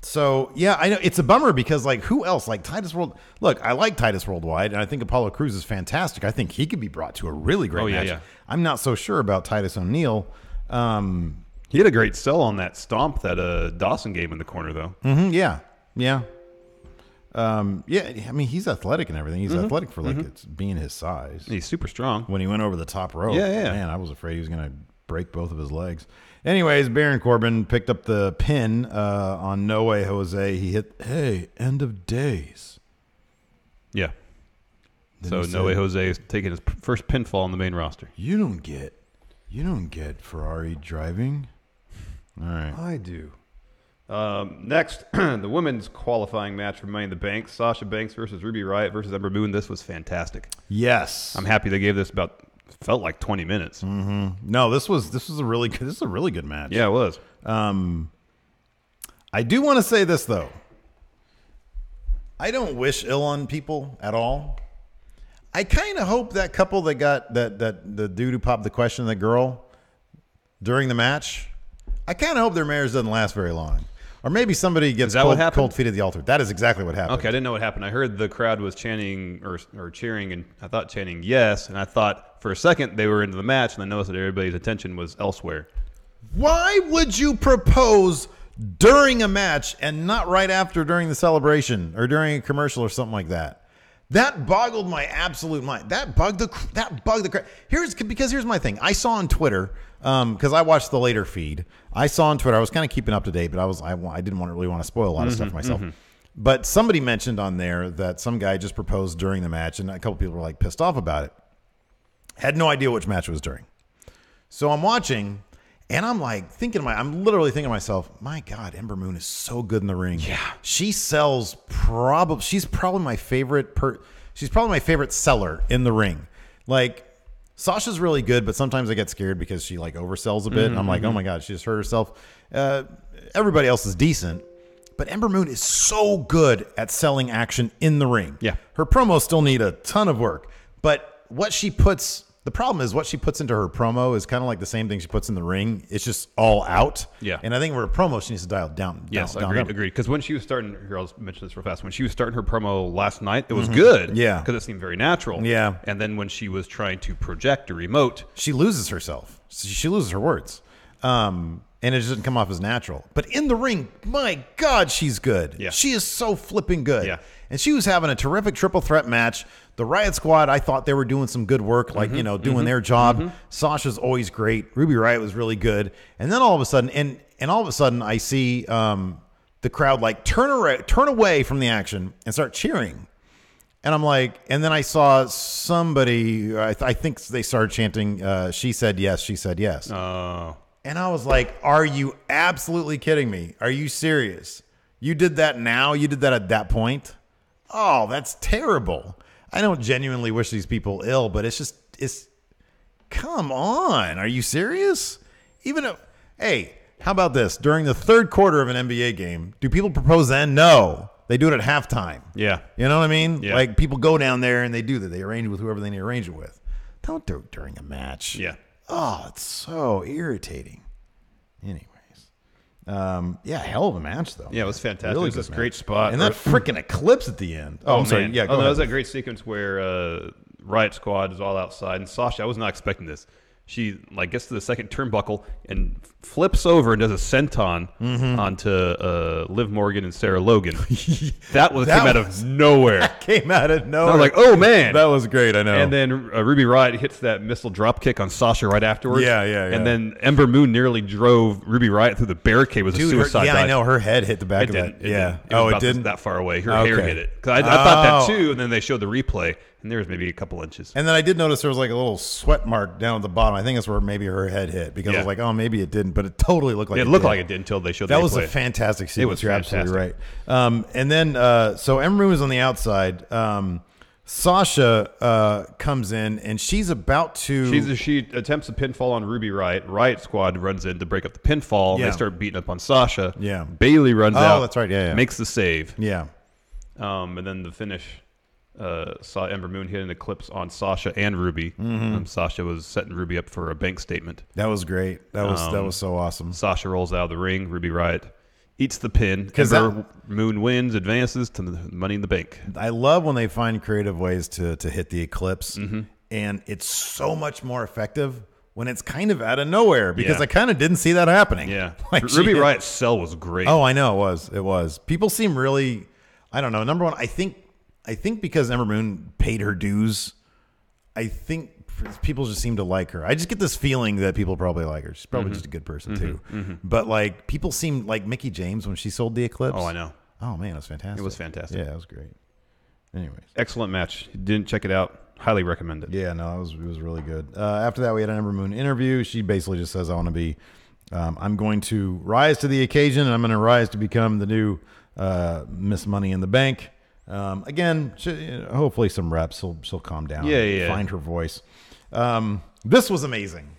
So, yeah, I know it's a bummer because, like, who else? Like, Titus World. Look, I like Titus Worldwide, and I think Apollo Crews is fantastic. I think he could be brought to a really great match. Yeah. I'm not so sure about Titus O'Neil. He had a great sell on that stomp that Dawson gave in the corner, though. Yeah. Yeah, I mean, he's athletic and everything. He's athletic for, like, it's being his size. He's super strong. When he went over the top rope, yeah. Man, I was afraid he was going to break both of his legs. Anyways, Baron Corbin picked up the pin on No Way Jose. He hit, hey, end of days. Yeah. So No Way Jose is taking his first pinfall on the main roster. You don't get Ferrari driving. All right. I do. Next, the women's qualifying match for Money in the Bank. Sasha Banks versus Ruby Riott versus Ember Moon. This was fantastic. Yes. I'm happy they gave this felt like 20 minutes. No, this is a really good match. Yeah, it was. I do want to say this though. I don't wish ill on people at all. I kind of hope that couple that got that the dude who popped the question, the girl, during the match, I kind of hope their marriage doesn't last very long. Or maybe somebody gets cold feet at the altar. That is exactly what happened. Okay, I didn't know what happened. I heard the crowd was chanting or cheering, and I thought chanting yes, and I thought for a second they were into the match, and I noticed that everybody's attention was elsewhere. Why would you propose during a match and not right after during the celebration or during a commercial or something like that? That boggled my absolute mind. That bugged the crowd. Here's my thing. I saw on Twitter, because I watched the later feed. I saw on Twitter. I was kind of keeping up to date, but I didn't really want to spoil a lot of stuff for myself. But somebody mentioned on there that some guy just proposed during the match, and a couple people were like pissed off about it. Had no idea which match it was during. So I'm watching, and I'm like I'm literally thinking to myself, my God, Ember Moon is so good in the ring. Yeah, she sells she's probably my favorite seller in the ring. Like, Sasha's really good, but sometimes I get scared because she like oversells a bit. And I'm like, oh my God, she just hurt herself. Everybody else is decent, but Ember Moon is so good at selling action in the ring. Yeah, her promos still need a ton of work, but the problem is what she puts into her promo is kind of like the same thing she puts in the ring. It's just all out. Yeah. And I think for a promo, she needs to dial it down. Yes, agreed. Because when she was starting, here, I'll mention this real fast. When she was starting her promo last night, it was good. Yeah. Because it seemed very natural. Yeah. And then when she was trying to project or emote, she loses herself. She loses her words. And it just doesn't come off as natural. But in the ring, my God, she's good. Yeah. She is so flipping good. Yeah. And she was having a terrific triple threat match. The Riot Squad, I thought they were doing some good work, like, doing their job. Sasha's always great. Ruby Riott was really good. And then all of a sudden, I see the crowd like turn away from the action and start cheering. And I'm like, and then I saw somebody, I think they started chanting, she said yes, she said yes. Oh. And I was like, are you absolutely kidding me? Are you serious? You did that now? You did that at that point? Oh, that's terrible. I don't genuinely wish these people ill, but it's come on. Are you serious? Hey, how about this? During the third quarter of an NBA game, do people propose then? No. They do it at halftime. Yeah. You know what I mean? Yeah. Like, people go down there and they do that. They arrange with whoever they need to arrange it with. Don't do it during a match. Yeah. Oh, it's so irritating. Anyways. Hell of a match, though. Yeah, it was fantastic. Really it was this great spot. And that freaking eclipse at the end. Oh, I'm sorry. Man. Yeah, go ahead. That was a great sequence where Riot Squad is all outside. And Sasha, I was not expecting this. She gets to the second turnbuckle and flips over and does a senton onto Liv Morgan and Sarah Logan. Came out of nowhere. That came out of nowhere. I was like, oh man, that was great. I know. And then Ruby Riott hits that missile drop kick on Sasha right afterwards. Yeah. And then Ember Moon nearly drove Ruby Riott through the barricade with a suicide dive. I know. Her head hit the back of that. It didn't that far away. Her hair hit it. I thought that too. And then they showed the replay. And there was maybe a couple inches. And then I did notice there was like a little sweat mark down at the bottom. I think that's where maybe her head hit because I was like, oh, maybe it didn't. But it totally looked like it looked like it did until they showed the replay. That was a fantastic sequence. It was You're absolutely right. And then, so Ember Moon was on the outside. Sasha comes in and she's about to. She attempts a pinfall on Ruby Riott. Riott Squad runs in to break up the pinfall. Yeah. They start beating up on Sasha. Yeah. Bailey runs out. Oh, that's right. Yeah. Makes the save. Yeah. And then the finish saw Ember Moon hit an eclipse on Sasha and Ruby. Sasha was setting Ruby up for a bank statement. That was great. That was so awesome. Sasha rolls out of the ring. Ruby Riott eats the pin. Ember Moon wins, advances to the Money in the Bank. I love when they find creative ways to hit the eclipse, and it's so much more effective when it's kind of out of nowhere because I kind of didn't see that happening. Yeah, like Ruby Riott's sell was great. Oh, I know it was. People seem really, I don't know. Number one, I think because Ember Moon paid her dues, I think people just seem to like her. I just get this feeling that people probably like her. She's probably just a good person too. But like people seem like Mickie James when she sold the eclipse. Oh, I know. Oh man, it was fantastic. It was fantastic. Yeah, it was great. Anyways, excellent match. Didn't check it out. Highly recommend it. Yeah, no, it was really good. After that, we had an Ember Moon interview. She basically just says, "I want to be. I'm going to rise to the occasion, and I'm going to rise to become the new Miss Money in the Bank." Again, hopefully some reps. She'll calm down. Yeah. Find her voice. This was amazing.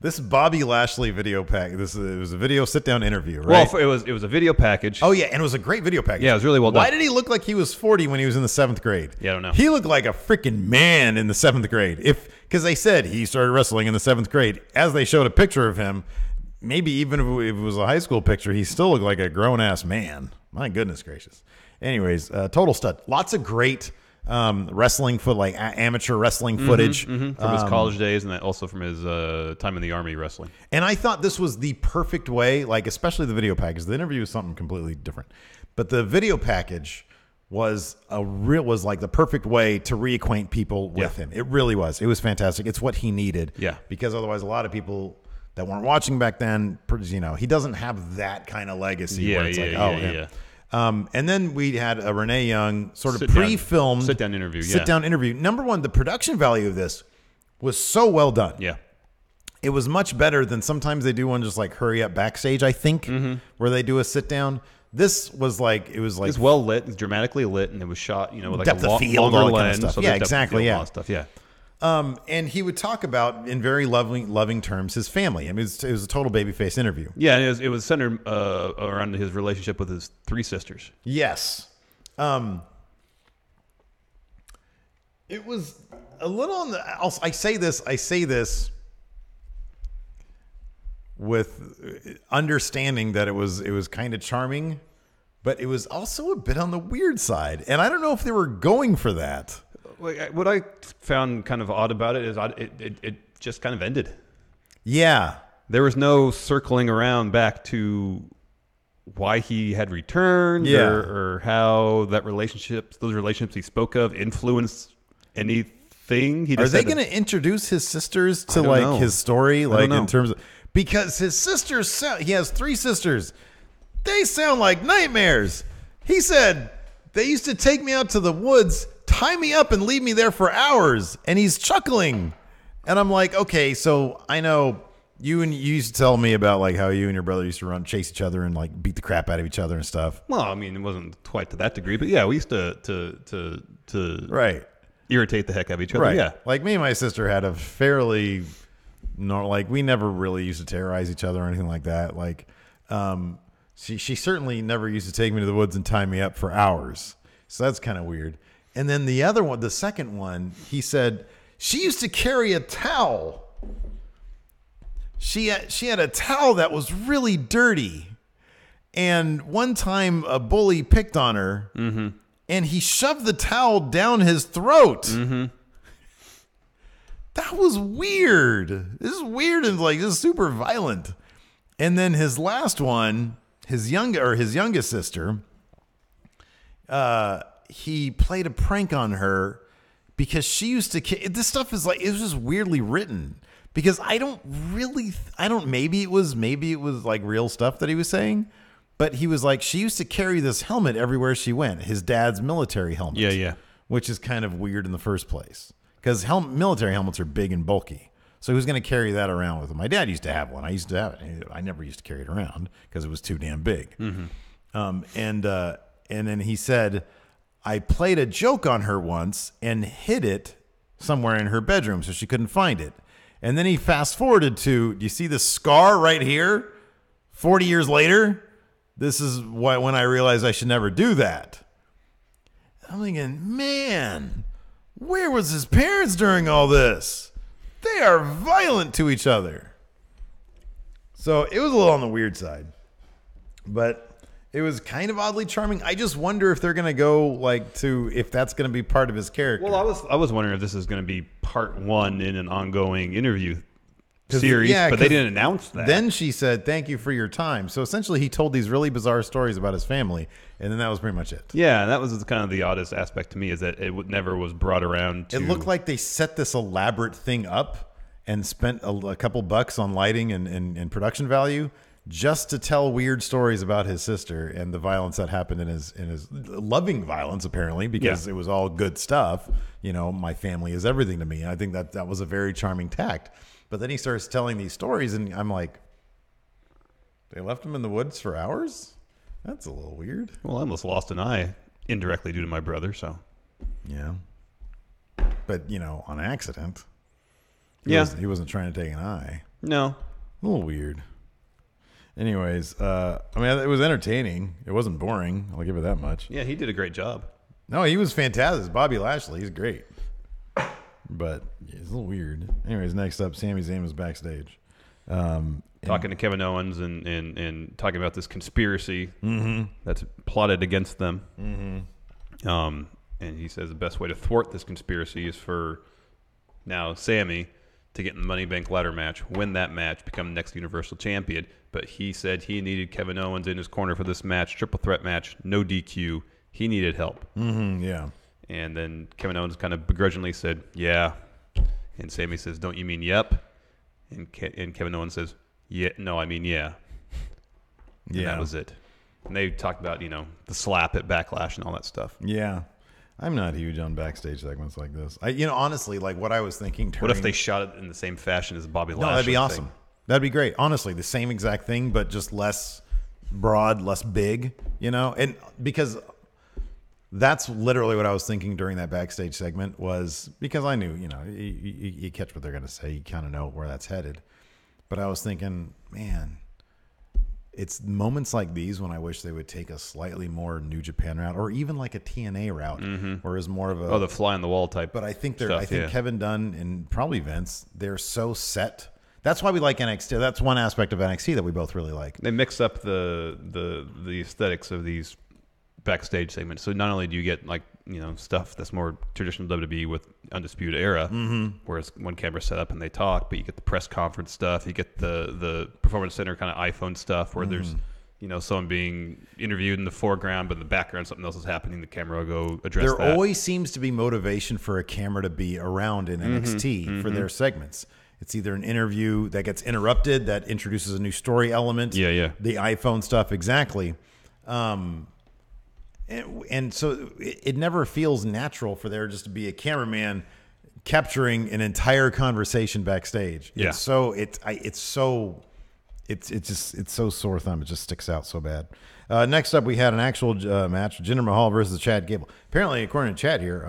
This Bobby Lashley video pack. It was a video sit-down interview, right? Well, it was a video package. Oh yeah, and it was a great video package. Yeah, it was really well done. Why did he look like he was 40 when he was in the 7th grade? Yeah, I don't know. He looked like a freaking man in the 7th grade. Because they said he started wrestling in the 7th grade. As they showed a picture of him, maybe even if it was a high school picture, he still looked like a grown-ass man. My goodness gracious. Anyways, total stud. Lots of great wrestling amateur wrestling footage from his college days, and also from his time in the Army wrestling. And I thought this was the perfect way, like especially the video package. The interview was something completely different, but the video package was like the perfect way to reacquaint people with him. It really was. It was fantastic. It's what he needed. Yeah, because otherwise, a lot of people that weren't watching back then, he doesn't have that kind of legacy. Yeah. And then we had a Renee Young sort of pre-filmed sit-down interview. Number one, the production value of this was so well done. Yeah. It was much better than sometimes they do one just like hurry up backstage, I think, where they do a sit-down. This was like, it was well lit, it's dramatically lit, and it was shot, with like depth of field, all that kind of stuff. So yeah, exactly. All that stuff. Yeah. And he would talk about, in very loving terms, his family. I mean, it was a total babyface interview. Yeah, and it was centered around his relationship with his 3 sisters. Yes. It was a little on the... I say this with understanding that it was kind of charming, but it was also a bit on the weird side. And I don't know if they were going for that. What I found kind of odd about it is it just kind of ended. Yeah. There was no circling around back to why he had returned or how those relationships he spoke of influenced anything. Are they going to introduce his sisters to his story? In terms of, because his sisters, he has 3 sisters. They sound like nightmares. He said they used to take me out to the woods, tie me up and leave me there for hours. And he's chuckling. And I'm like, okay, so I know you used to tell me about like how you and your brother used to chase each other and like beat the crap out of each other and stuff. Well, I mean, it wasn't quite to that degree, but yeah, we used to right. irritate the heck out of each other. Right. Yeah. Like me and my sister had a fairly we never really used to terrorize each other or anything like that. Like, she certainly never used to take me to the woods and tie me up for hours. So that's kind of weird. And then the other one, the second one, he said she used to carry a towel. She had a towel that was really dirty. And one time a bully picked on her and he shoved the towel down his throat. That was weird. This is weird and this is super violent. And then his last one, his youngest sister, he played a prank on her because she used to. This stuff is it was just weirdly written because maybe it was like real stuff that he was saying, but he was like, she used to carry this helmet everywhere she went, his dad's military helmet. Yeah. Which is kind of weird in the first place because military helmets are big and bulky. So who's going to carry that around with him? My dad used to have one. I used to have it. I never used to carry it around because it was too damn big. And then he said, I played a joke on her once and hid it somewhere in her bedroom so she couldn't find it. And then he fast forwarded to, do you see the scar right here? 40 years later, this is when I realized I should never do that. I'm thinking, man, where was his parents during all this? They are violent to each other. So it was a little on the weird side, but it was kind of oddly charming. I just wonder if they're going to go if that's going to be part of his character. Well, I was wondering if this is going to be part one in an ongoing interview series, but they didn't announce that. Then she said, "Thank you for your time." So essentially, he told these really bizarre stories about his family, and then that was pretty much it. Yeah, and that was kind of the oddest aspect to me, is that it never was brought around to... It looked like they set this elaborate thing up and spent a couple bucks on lighting and production value just to tell weird stories about his sister and the violence that happened in his loving violence, apparently, because it was all good stuff. You know, my family is everything to me. I think that was a very charming tact. But then he starts telling these stories, and I'm like, they left him in the woods for hours? That's a little weird. Well, I almost lost an eye indirectly due to my brother, so... Yeah. But, on accident. He wasn't trying to take an eye. No. A little weird. Anyways, it was entertaining. It wasn't boring. I'll give it that much. Yeah, he did a great job. No, he was fantastic. Bobby Lashley, he's great. But it's a little weird. Anyways, next up, Sami Zayn was backstage. Talking to Kevin Owens and talking about this conspiracy that's plotted against them. And he says the best way to thwart this conspiracy is for now Sami to get in the Money Bank ladder match, win that match, become the next Universal Champion. But he said he needed Kevin Owens in his corner for this match, triple threat match, no DQ. He needed help. Yeah. And then Kevin Owens kind of begrudgingly said, yeah. And Sami says, don't you mean yep? And Kevin Owens says, yeah, no, I mean yeah. And that was it. And they talked about, the slap at Backlash and all that stuff. Yeah. I'm not huge on backstage segments like this. Honestly, like what I was thinking. What if they shot it in the same fashion as Bobby Lashley? No, that'd be awesome. That'd be great. Honestly, the same exact thing, but just less broad, less big, And because that's literally what I was thinking during that backstage segment, was because I knew, you catch what they're going to say. You kind of know where that's headed. But I was thinking, man, it's moments like these when I wish they would take a slightly more New Japan route, or even like a TNA route, where it's more of the fly on the wall type. But I think Kevin Dunn and probably Vince, they're so set. That's why we like NXT. That's one aspect of NXT that we both really like. They mix up the aesthetics of these backstage segments. So not only do you get stuff that's more traditional WWE with Undisputed Era, where it's one camera set up and they talk, but you get the press conference stuff, you get the Performance Center kind of iPhone stuff where there's someone being interviewed in the foreground, but in the background something else is happening. The camera will go address that. There always seems to be motivation for a camera to be around in NXT for their segments. It's either an interview that gets interrupted that introduces a new story element. Yeah. The iPhone stuff, exactly. And so it never feels natural for there just to be a cameraman capturing an entire conversation backstage. Yeah. It's so sore thumb. It just sticks out so bad. Next up, we had an actual match: Jinder Mahal versus Chad Gable. Apparently, according to Chad here,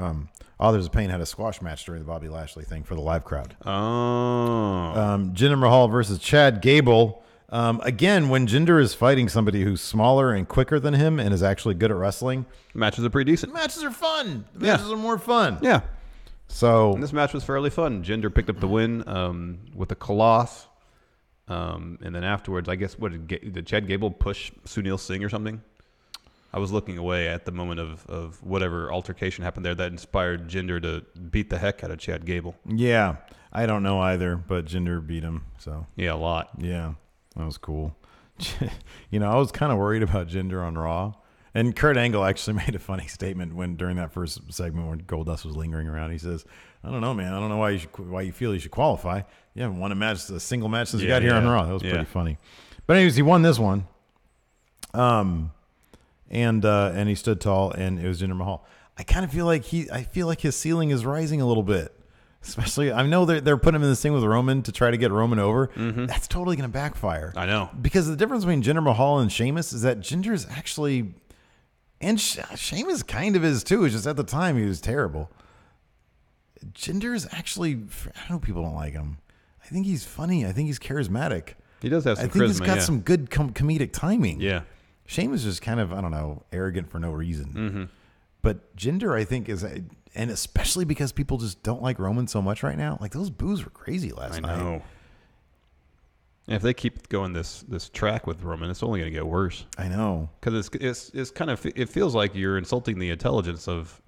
Authors of Pain had a squash match during the Bobby Lashley thing for the live crowd. Jinder Mahal versus Chad Gable. Again, when Jinder is fighting somebody who's smaller and quicker than him and is actually good at wrestling, matches are pretty decent. Matches are fun. Matches are more fun. Yeah. So and this match was fairly fun. Jinder picked up the win with a coloss. And then afterwards, I guess, did Chad Gable push Sunil Singh or something? I was looking away at the moment of whatever altercation happened there that inspired Jinder to beat the heck out of Chad Gable. Yeah. I don't know either, but Jinder beat him. So yeah, a lot. Yeah. That was cool. I was kind of worried about Jinder on Raw. And Kurt Angle actually made a funny statement during that first segment when Goldust was lingering around. He says, "I don't know, man. I don't know why you feel you should qualify. You haven't won a single match since you got here on Raw." That was pretty funny. But anyways, he won this one. And he stood tall, and it was Jinder Mahal. I kind of feel like his ceiling is rising a little bit. Especially, I know they're putting him in this thing with Roman to try to get Roman over. That's totally going to backfire. I know. Because the difference between Jinder Mahal and Sheamus is that Jinder is actually And Sheamus kind of is too. It's just at the time he was terrible. Jinder is actually, I know people don't like him. I think he's funny. I think he's charismatic. He does have some charisma. I think he's got some good comedic timing. Yeah. Sheamus is just kind of, I don't know, arrogant for no reason. Mm-hmm. But Jinder, I think, is, and especially because people just don't like Roman so much right now. Like, those boos were crazy last night. I know. And if they keep going this track with Roman, it's only going to get worse. I know. Because it's kind of, it feels like you're insulting the intelligence of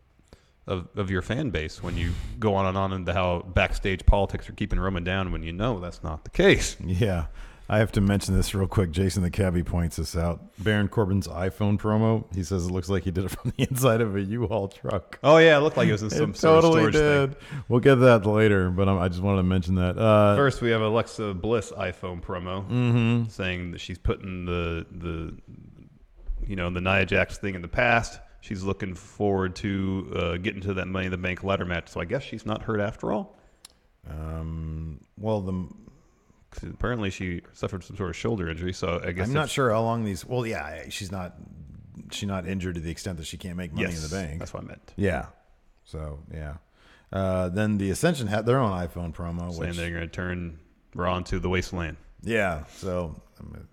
your fan base when you go on and on into how backstage politics are keeping Roman down when you know that's not the case. Yeah. I have to mention this real quick. Jason the Cabbie points this out. Baron Corbin's iPhone promo. He says it looks like he did it from the inside of a U-Haul truck. Oh yeah, it looked like it was in some sort of storage thing. We'll get that later, but I just wanted to mention that. First, we have Alexa Bliss iPhone promo saying that she's putting the Nia Jax thing in the past. She's looking forward to getting to that Money in the Bank ladder match. So I guess she's not hurt after all. Apparently she suffered some sort of shoulder injury, so I guess I'm not sure how long these. Well, yeah, she's not injured to the extent that she can't make Money in the Bank. That's what I meant. Yeah. So yeah. Then the Ascension had their own iPhone promo, saying they're going to turn Raw into the Wasteland. Yeah. So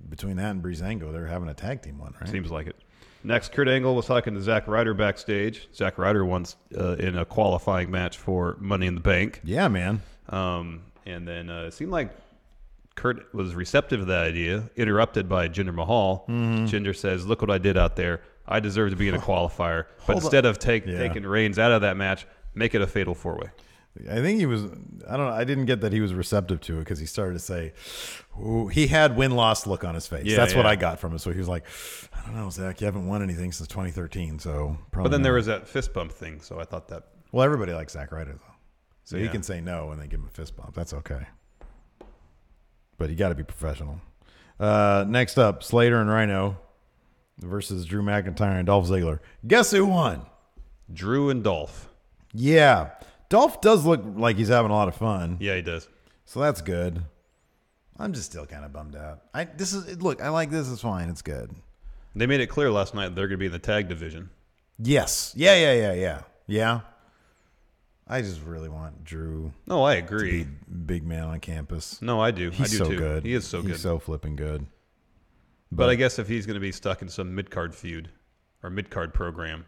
between that and Breezango, they're having a tag team one, right? Seems like it. Next, Kurt Angle was talking to Zack Ryder backstage. Zack Ryder once in a qualifying match for Money in the Bank. Yeah, man. And then it seemed like Kurt was receptive to that idea, interrupted by Jinder Mahal. Jinder says, "Look what I did out there. I deserve to be in a qualifier." But instead of taking reins out of that match, make it a fatal four-way. I think he was, I don't know, I didn't get that he was receptive to it because he started to say, ooh, he had win-loss look on his face. Yeah, That's what I got from it. So he was like, I don't know, Zach, you haven't won anything since 2013, so probably But then not. there was that fist bump thing, so I thought that. Well, everybody likes Zack Ryder, though. So he Yeah. can say no and then give him a fist bump. That's okay. But you got to be professional. Next up, Slater and Rhino versus Drew McIntyre and Dolph Ziggler. Guess who won? Drew and Dolph. Yeah. Dolph does look like he's having a lot of fun. Yeah, he does. So that's good. I'm just still kind of bummed out. I like this. It's fine. It's good. They made it clear last night that they're going to be in the tag division. Yes. Yeah. I just really want Drew. No, I agree. To be big man on campus. No, I do. He's I do so too. good. He is so good. He's so flipping good. But I guess if he's going to be stuck in some mid-card feud or mid-card program,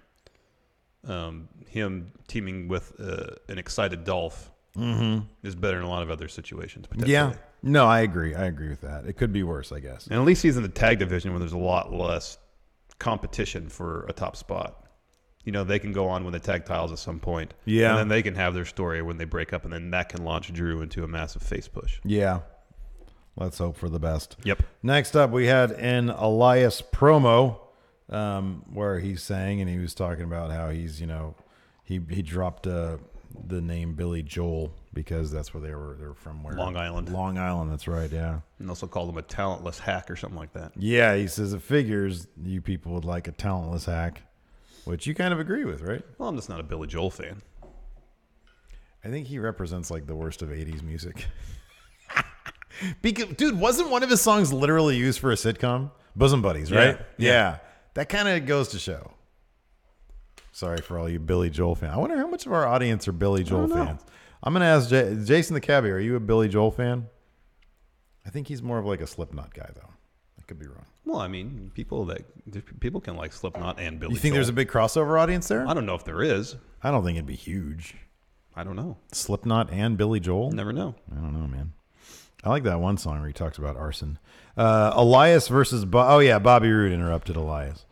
him teaming with an excited Dolph is better in a lot of other situations. Yeah. No, I agree. I agree with that. It could be worse, I guess. And at least he's in the tag division where there's a lot less competition for a top spot. You know, they can go on when they tag titles at some point. Yeah. And then they can have their story when they break up, and then that can launch Drew into a massive face push. Yeah. Let's hope for the best. Yep. Next up, we had an Elias promo where he's saying, and he was talking about how he's, he dropped the name Billy Joel because that's where they were from. Where? Long Island. Long Island, that's right, yeah. And also called him a talentless hack or something like that. Yeah, he says it figures you people would like a talentless hack, which you kind of agree with, right? Well, I'm just not a Billy Joel fan. I think he represents like the worst of 80s music. Because, dude, wasn't one of his songs literally used for a sitcom? Bosom Buddies, right? Yeah. That kind of goes to show. Sorry for all you Billy Joel fans. I wonder how much of our audience are Billy Joel fans. I'm going to ask Jason the Cabbie, are you a Billy Joel fan? I think he's more of like a Slipknot guy, though. I could be wrong. Well, I mean, people can like Slipknot and Billy Joel. You think there's a big crossover audience there? I don't know if there is. I don't think it'd be huge. I don't know. Slipknot and Billy Joel? Never know. I don't know, man. I like that one song where he talks about arson. Elias versus Bobby Roode interrupted Elias.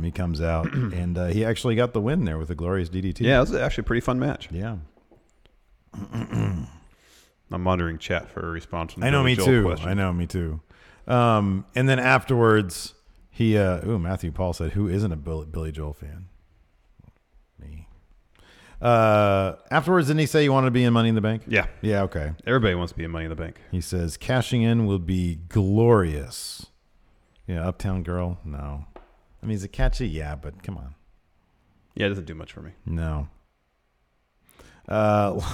He comes out and he actually got the win there with a glorious DDT. Yeah, it was actually a pretty fun match. Yeah. I'm monitoring chat for a response. From the I know, Billy me Joel too. question. I know, me too. And then afterwards, Matthew Paul said, "Who isn't a Billy Joel fan?" Me. Afterwards, didn't he say you wanted to be in Money in the Bank? Yeah. Yeah, okay. Everybody wants to be in Money in the Bank. He says, cashing in will be glorious. Yeah, Uptown Girl? No. I mean, is it catchy? Yeah, but come on. Yeah, it doesn't do much for me. No. Let's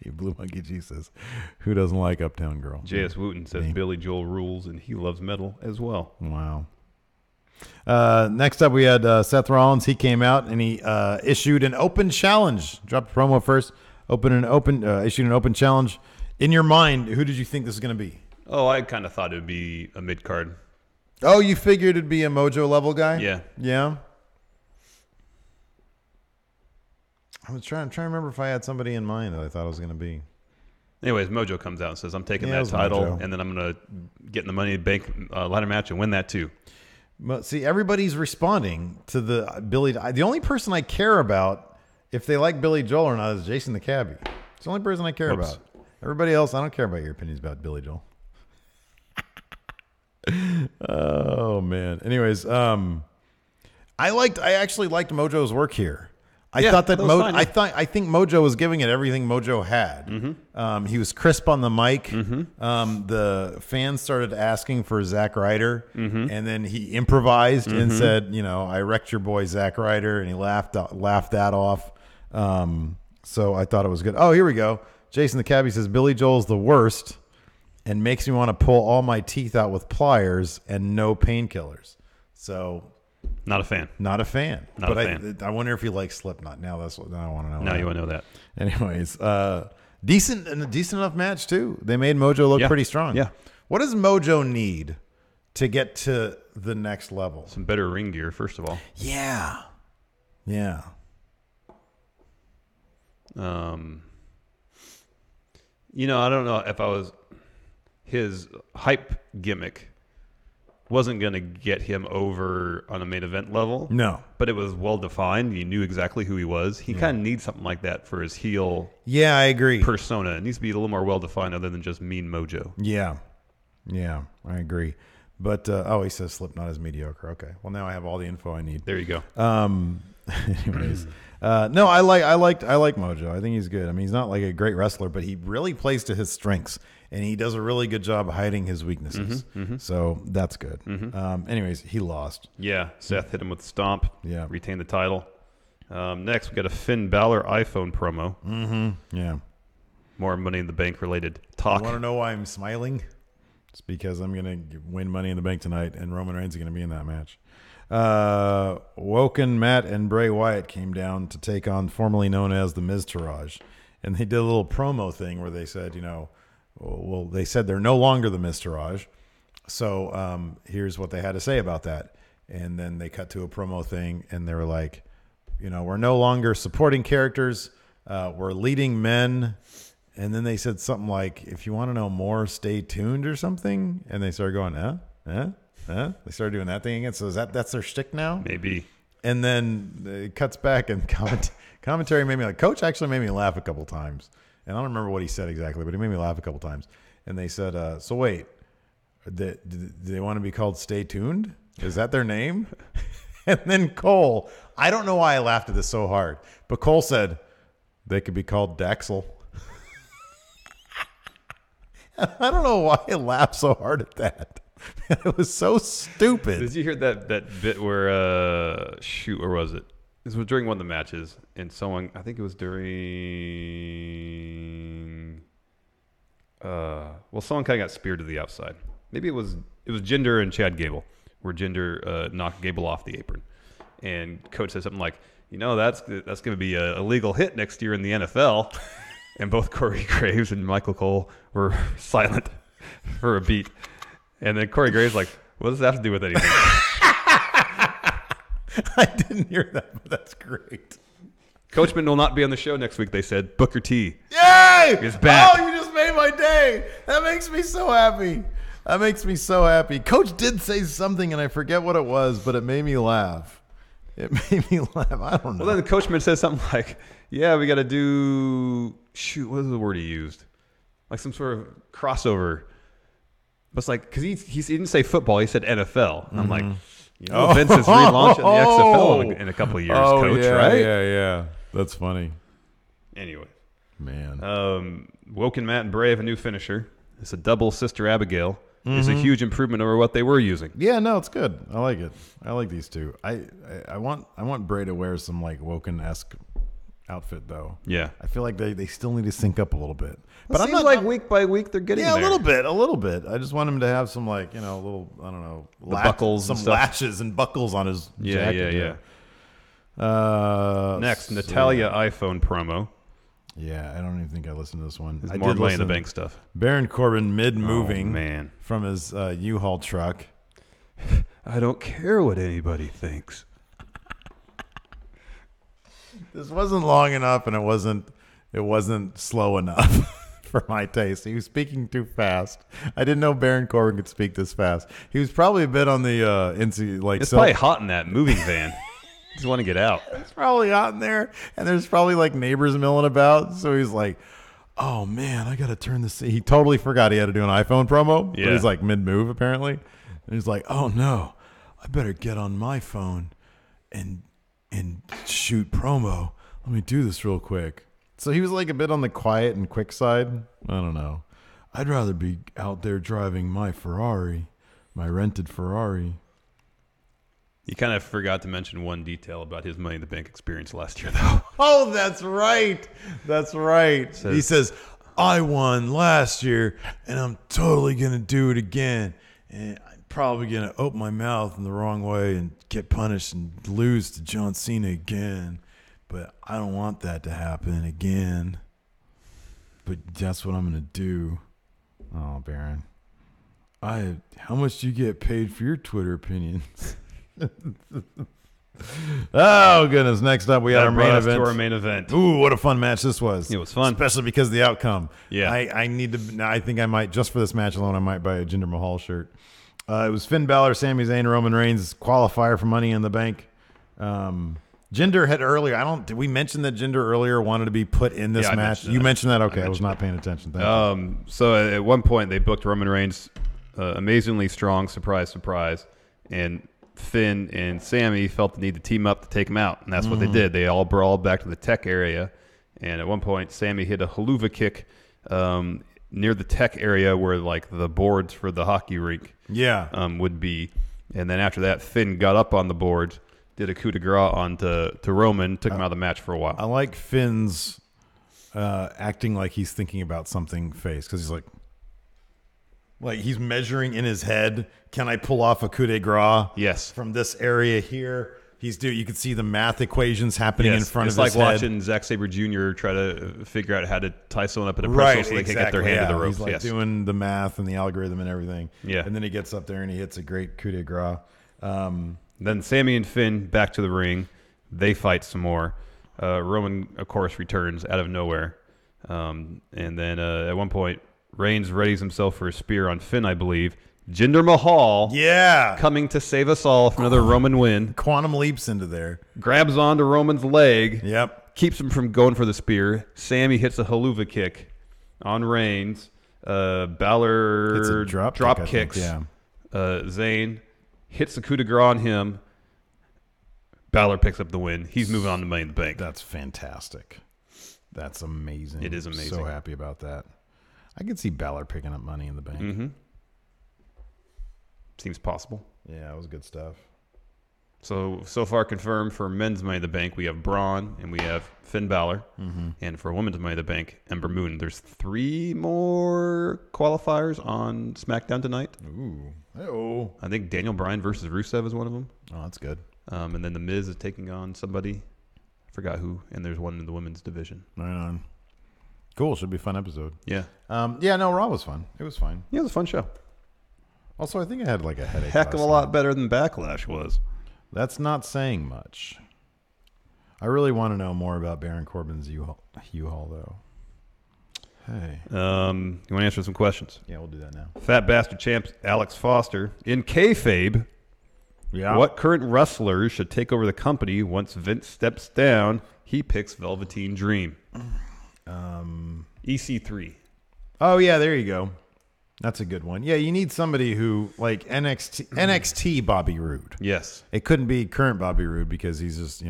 see. Blue Monkey G says, who doesn't like Uptown Girl? J.S. Wooten says Me. Billy Joel rules and he loves metal as well. Wow. Next up, we had Seth Rollins. He came out and he issued an open challenge. Dropped a promo first. Issued an open challenge. In your mind, who did you think this was going to be? Oh, I kind of thought it would be a mid card. Oh, you figured it'd be a Mojo level guy? Yeah. Yeah. I'm trying to remember if I had somebody in mind that I thought it was going to be. Anyways, Mojo comes out and says, I'm taking that title, Mojo. And then I'm going to get in the Money in the Bank ladder match and win that too. But see, everybody's responding to the Billy. The only person I care about, if they like Billy Joel or not, is Jason the Cabbie. It's the only person I care about. Everybody else, I don't care about your opinions about Billy Joel. Oh man. Anyways, I actually liked Mojo's work here. I think Mojo was giving it everything Mojo had. Mm-hmm. He was crisp on the mic. Mm-hmm. The fans started asking for Zack Ryder, and then he improvised and said, I wrecked your boy Zack Ryder, and he laughed that off. So I thought it was good. Oh, here we go. Jason the Cabbie says Billy Joel's the worst and makes me want to pull all my teeth out with pliers and no painkillers. So. Not a fan. I wonder if he likes Slipknot. Now I want to know. Now you want to know that. Anyways, decent enough match too. They made Mojo look pretty strong. Yeah. What does Mojo need to get to the next level? Some better ring gear, first of all. Yeah. Yeah. I don't know if I was his hype gimmick wasn't going to get him over on a main event level. No. But it was well defined. You knew exactly who he was. He kind of needs something like that for his heel I agree. persona. It needs to be a little more well defined other than just mean Mojo. Yeah. Yeah, I agree. But he says Slipknot is mediocre. Okay. Well, now I have all the info I need. There you go. Anyways. No, I like Mojo. I think he's good. I mean, he's not like a great wrestler, but he really plays to his strengths, and he does a really good job hiding his weaknesses. So that's good. Anyways, he lost. Yeah, Seth hit him with a stomp. Yeah, retained the title. Next, we got a Finn Balor iPhone promo. Yeah, more Money in the Bank related talk. You want to know why I'm smiling? It's because I'm gonna win Money in the Bank tonight, and Roman Reigns is gonna be in that match. Woken, Matt, and Bray Wyatt came down to take on formerly known as the Miztourage, and they did a little promo thing where they said, they said they're no longer the Miztourage, so here's what they had to say about that, and then they cut to a promo thing, and they were like, we're no longer supporting characters, we're leading men, and then they said something like, if you want to know more, stay tuned or something, and they started going, They started doing that thing again. So that's their shtick now? Maybe. And then it cuts back, and commentary made me Coach actually made me laugh a couple times. And I don't remember what he said exactly, but he made me laugh a couple times. And they said, so wait, do they want to be called Stay Tuned? Is that their name? And then Cole, I don't know why I laughed at this so hard, but Cole said they could be called Daxel. I don't know why I laughed so hard at that. It was so stupid. Did you hear that bit where where was it? This was during one of the matches, and someone, I think it was during someone kind of got speared to the outside. Maybe it was Jinder and Chad Gable, where Jinder knocked Gable off the apron, and Coach said something like, that's going to be a legal hit next year in the NFL. And both Corey Graves and Michael Cole were silent for a beat. And then Corey Graves like, what does that have to do with anything? I didn't hear that, but that's great. Coachman will not be on the show next week, they said. Booker T. Yay! Is back. Oh, you just made my day. That makes me so happy. Coach did say something, and I forget what it was, but it made me laugh. I don't know. Well, then Coachman says something like, yeah, we got to do, what was the word he used? Like some sort of crossover. But it's like, because he didn't say football, he said NFL. And I'm like, Vince is relaunching the XFL in a couple of years, Coach, right? Yeah. That's funny. Anyway. Man. Woken, Matt, and Bray have a new finisher. It's a double Sister Abigail. It's a huge improvement over what they were using. Yeah, no, it's good. I like it. I like these two. I want Bray to wear some like Woken-esque outfit, though. Yeah. I feel like they still need to sync up a little bit. But I'm not like week by week they're getting there. A little bit. I just want him to have some little, I don't know, buckles, some lashes and buckles on his jacket. Next, Natalia iPhone promo. Yeah, I don't even think I listened to this one. There's more Money in the Bank stuff. Baron Corbin mid-moving man. from his U-Haul truck. I don't care what anybody thinks. This wasn't long enough, and it wasn't slow enough for my taste. He was speaking too fast. I didn't know Baron Corbin could speak this fast. He was probably a bit on the It's probably hot in that moving van. Just want to get out. It's probably hot in there, and there's probably like neighbors milling about. So he's like, "Oh man, I gotta turn this." He totally forgot he had to do an iPhone promo. Yeah, but he's like mid-move apparently, and he's like, "Oh no, I better get on my phone and shoot promo. Let me do this real quick." So he was like a bit on the quiet and quick side. I don't know. I'd rather be out there driving my Ferrari, my rented Ferrari. He kind of forgot to mention one detail about his Money in the Bank experience last year, though. Oh, that's right. That's right. He says, I won last year, and I'm totally going to do it again. And I'm probably going to open my mouth in the wrong way and get punished and lose to John Cena again. But I don't want that to happen again. But that's what I'm going to do. Oh, Baron. How much do you get paid for your Twitter opinions? Oh goodness! Next up, we had our main event. To our main event. Ooh, what a fun match this was! It was fun, especially because of the outcome. Yeah, I need to. I think I might, just for this match alone, I might buy a Jinder Mahal shirt. It was Finn Balor, Sami Zayn, Roman Reigns qualifier for Money in the Bank. Jinder had earlier. Did we mention that Jinder earlier wanted to be put in this match? You mentioned that. Okay, I was not paying attention. Thank you. So at one point they booked Roman Reigns, amazingly strong, surprise, and Finn and Sammy felt the need to team up to take him out, and that's what they did. They all brawled back to the tech area, and at one point Sammy hit a haluva kick near the tech area where like the boards for the hockey rink would be, and then after that Finn got up on the boards, did a coup de grace onto Roman, took him out of the match for a while. I like Finn's acting like he's thinking about something face, because he's like he's measuring in his head. Can I pull off a coup de grace? Yes. From this area here. You can see the math equations happening in front of his head. It's like watching Zack Sabre Jr. try to figure out how to tie someone up in a pretzel so they can get their hand to the rope. He's like doing the math and the algorithm and everything. Yeah. And then he gets up there and he hits a great coup de grace. Then Sammy and Finn back to the ring. They fight some more. Roman, of course, returns out of nowhere. And then at one point, Reigns readies himself for a spear on Finn, I believe. Jinder Mahal, coming to save us all for another Roman win. Quantum leaps into there. Grabs onto Roman's leg. Yep. Keeps him from going for the spear. Sammy hits a haluva kick on Reigns. Balor hits a drop kicks. Yeah. Zayn hits the coup de grace on him. Balor picks up the win. He's moving on to Money in the Bank. That's fantastic. That's amazing. It is amazing. So happy about that. I could see Balor picking up Money in the Bank. Mm-hmm. Seems possible. Yeah, it was good stuff. So far confirmed for men's Money in the Bank, we have Braun and we have Finn Balor. Mm-hmm. And for women's Money in the Bank, Ember Moon. There's 3 more qualifiers on SmackDown tonight. Ooh. Hey-oh. I think Daniel Bryan versus Rusev is one of them. Oh, that's good. And then The Miz is taking on somebody. I forgot who. And there's one in the women's division. Right on. Cool. Should be a fun episode. Yeah. Raw was fun. It was fine. Yeah, it was a fun show. Also, I think I had like a headache. Heck of a lot better than Backlash was. That's not saying much. I really want to know more about Baron Corbin's U-Haul, though. Hey. You want to answer some questions? Yeah, we'll do that now. Fat Bastard Champ Alex Foster. In kayfabe, what current wrestlers should take over the company once Vince steps down? He picks Velveteen Dream. EC3. Oh, yeah, there you go. That's a good one. Yeah, you need somebody who, like NXT Bobby Roode. Yes. It couldn't be current Bobby Roode because he's just,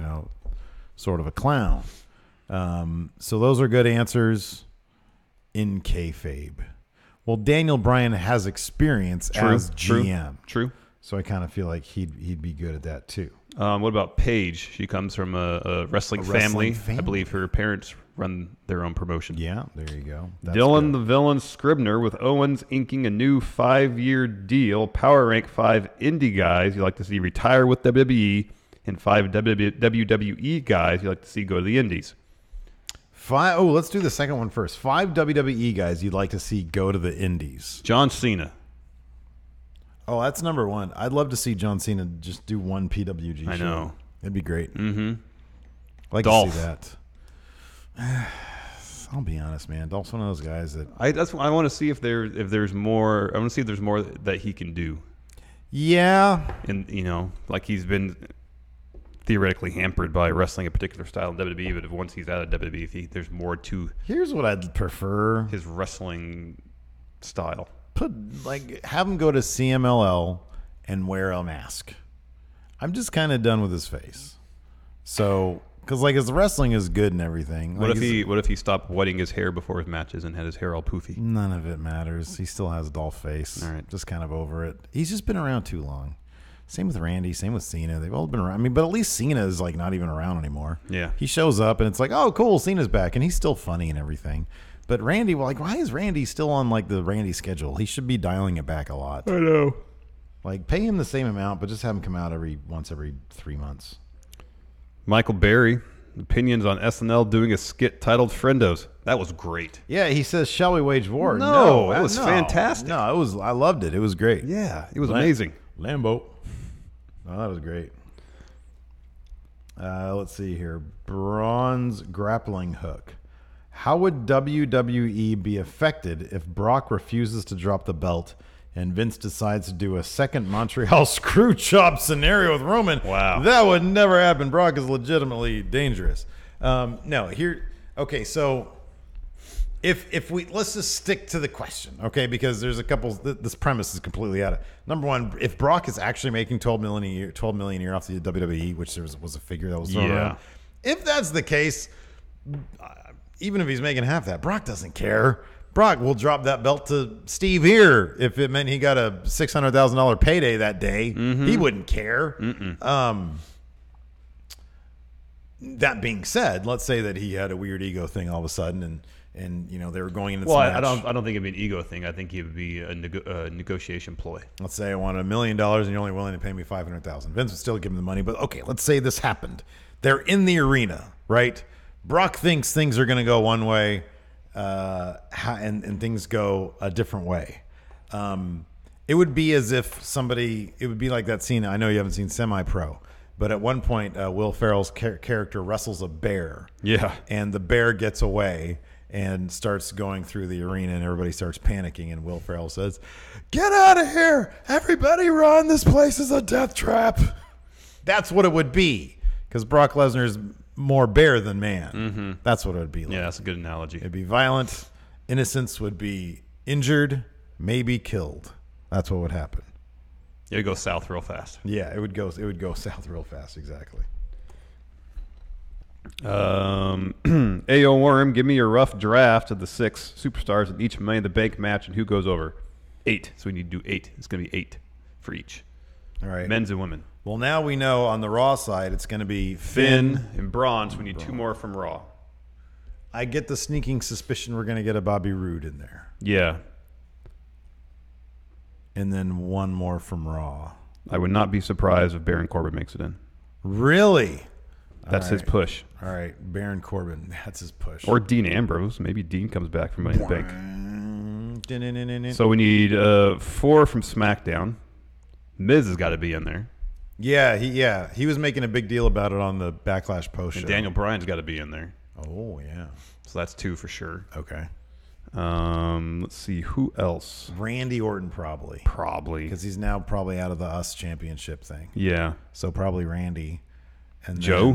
sort of a clown. So those are good answers in kayfabe. Well, Daniel Bryan has experience as GM. True. So I kind of feel like he'd be good at that too. What about Paige? She comes from a wrestling family. I believe her parents run their own promotion. Yeah, there you go. That's Dylan good. the Villain Scribner with Owens inking a new 5-year deal. Power rank 5 indie guys you like to see retire with WWE, and 5 WWE guys you like to see go to the indies. Let's do the second one first. 5 WWE guys you'd like to see go to the indies. John Cena. Oh, that's number one. I'd love to see John Cena just do one PWG show. I know. It'd be great. Mm-hmm. Like Dolph. to see that. I'll be honest, man. Dolph's one of those guys that I want to see if there's more. I want to see if there's more that he can do. Yeah. And like he's been theoretically hampered by wrestling a particular style in WWE, but once he's out of WWE, there's more to. Here's what I'd prefer: his wrestling style. Have him go to CMLL and wear a mask. I'm just kind of done with his face. So, because his wrestling is good and everything. What if he stopped wetting his hair before his matches and had his hair all poofy? None of it matters. He still has a Dolph face. All right, just kind of over it. He's just been around too long. Same with Randy. Same with Cena. They've all been around. I mean, but at least Cena is not even around anymore. Yeah, he shows up and it's like, oh, cool, Cena's back, and he's still funny and everything. But Randy, why is Randy still on the Randy schedule? He should be dialing it back a lot. I know. Pay him the same amount, but just have him come out once every 3 months. Michael Berry, opinions on SNL doing a skit titled "Friendos." That was great. Yeah, he says, "Shall we wage war?" No, it was fantastic. No, it was. I loved it. It was great. Yeah, it was amazing. Lambo. Oh, that was great. Let's see here. Bronze grappling hook. How would WWE be affected if Brock refuses to drop the belt and Vince decides to do a second Montreal screw chop scenario with Roman? Wow. That would never happen. Brock is legitimately dangerous. Okay, so if let's just stick to the question, okay, because there's a couple, this premise is completely out of. Number one, if Brock is actually making $12 million a year off the WWE, which there was a figure that was thrown around. If that's the case, even if he's making half that, Brock doesn't care. Brock will drop that belt to Steve here if it meant he got a $600,000 payday that day. Mm-hmm. He wouldn't care. That being said, let's say that he had a weird ego thing all of a sudden, and they were going into this match. I don't think it'd be an ego thing. I think it would be a negotiation ploy. Let's say I want $1 million and you're only willing to pay me $500,000. Vince would still give him the money, but okay, let's say this happened. They're in the arena, right? Brock thinks things are going to go one way, and things go a different way. It would be as if it would be like that scene. I know you haven't seen Semi-Pro, but at one point, Will Ferrell's character wrestles a bear. Yeah. And the bear gets away and starts going through the arena, and everybody starts panicking, and Will Ferrell says, "Get out of here! Everybody run! This place is a death trap!" That's what it would be, because Brock Lesnar is more bear than man. Mm-hmm. That's what it would be like. Yeah, that's a good analogy. It'd be violent. Innocents would be injured, maybe killed. That's what would happen. It would go south real fast. Yeah, it would go south real fast, exactly. AO Worm, give me your rough draft of the 6 superstars in each Money in the Bank match and who goes over. 8. So we need to do 8. It's going to be 8 for each. All right. Men's and women. Well, now we know on the Raw side it's going to be Finn and Braun, so we need 2 more from Raw. I get the sneaking suspicion we're going to get a Bobby Roode in there. Yeah. And then 1 more from Raw. I would not be surprised if Baron Corbin makes it in. Really? That's his push. All right, Baron Corbin. That's his push. Or Dean Ambrose. Maybe Dean comes back from Money in the Bank. So we need 4 from SmackDown. Miz has got to be in there. Yeah, he was making a big deal about it on the Backlash post show. And Daniel Bryan's got to be in there. Oh, yeah. So that's 2 for sure. Okay. Let's see, who else? Randy Orton probably. Because he's now probably out of the US Championship thing. Yeah. So probably Randy. And Joe?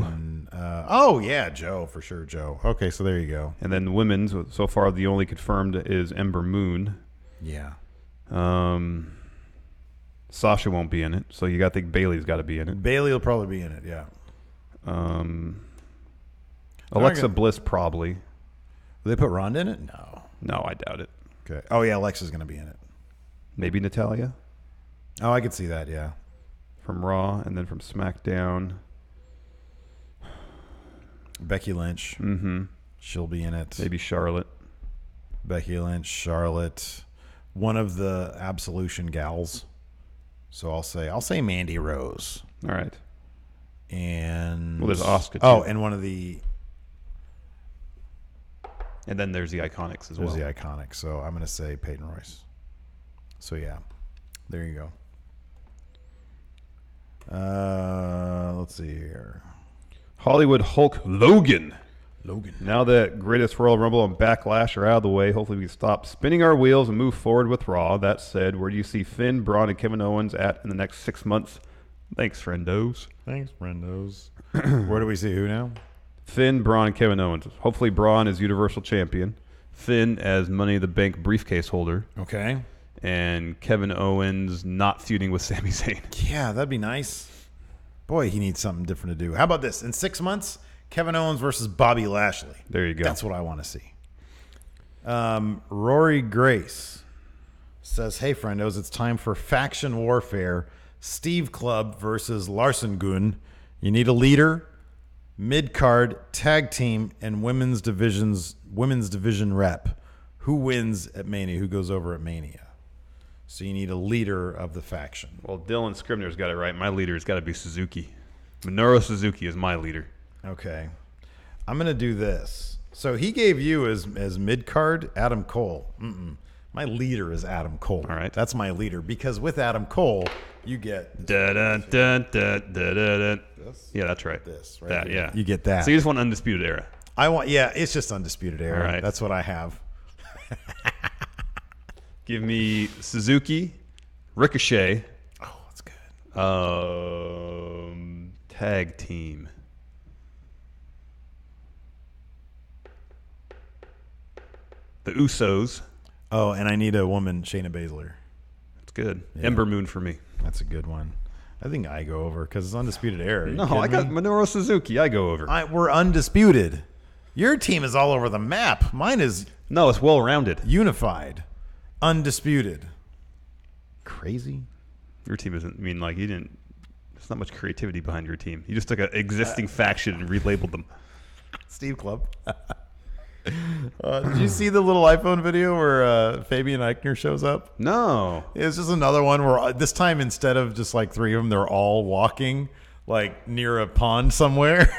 Joe, for sure, Joe. Okay, so there you go. And then women's, so far the only confirmed is Ember Moon. Yeah. Sasha won't be in it, so you got to think Bailey's got to be in it. Bailey will probably be in it, yeah. Alexa Bliss probably. Will they put Ronda in it? No, I doubt it. Okay. Oh, yeah, Alexa's going to be in it. Maybe Natalia? Oh, I could see that, yeah. from Raw, and then from SmackDown. Becky Lynch. Mm-hmm. She'll be in it. Maybe Charlotte. Becky Lynch, Charlotte, one of the Absolution gals. So I'll say Mandy Rose. All right. And there's Asuka, oh, too. and one of the. And then there's the Iconics as well. There's the Iconics. So I'm going to say Peyton Royce. So yeah, there you go. Let's see here. Hollywood Hulk Logan. Logan. Now that Greatest Royal Rumble and Backlash are out of the way, hopefully we can stop spinning our wheels and move forward with Raw. That said, where do you see Finn, Braun, and Kevin Owens at in the next 6 months? Thanks, friendos. Thanks, friendos. Where do we see who now? Finn, Braun, and Kevin Owens. Hopefully Braun is Universal Champion. Finn as Money in the Bank briefcase holder. Okay. And Kevin Owens not feuding with Sami Zayn. Yeah, that'd be nice. Boy, he needs something different to do. How about this? In 6 months, Kevin Owens versus Bobby Lashley. There you go. That's what I want to see. Rory Grace says, hey, friendos, it's time for faction warfare. Steve Club versus Larson Gun. You need a leader, mid-card, tag team, and women's division rep. Who wins at Mania? Who goes over at Mania? So you need a leader of the faction. Well, Dylan Scribner's got it right. My leader has got to be Suzuki. Minoru Suzuki is my leader. Okay. I'm going to do this. So he gave you as mid-card Adam Cole. My leader is Adam Cole. All right. That's my leader because with Adam Cole, you get Dun, dun, dun, dun, dun, dun. Yeah, that's right. This, right? That, yeah. You get that. So you just want Undisputed Era. It's just Undisputed Era. All right. That's what I have. Give me Suzuki, Ricochet. Oh, that's good. Tag team. The Usos. Oh, and I need a woman, Shayna Baszler. That's good. Yeah. Ember Moon for me. That's a good one. I think I go over because it's Undisputed Era. No, I got Minoru Suzuki. I go over. We're undisputed. Your team is all over the map. Mine is No, it's well-rounded. unified, undisputed. Crazy. Your team isn't. I mean, like, you didn't. There's not much creativity behind your team. You just took an existing faction and relabeled them. Steve Club. Did you see the little iPhone video where Fabian Eichner shows up? No. It's just another one where this time instead of just like three of them, they're all walking like near a pond somewhere.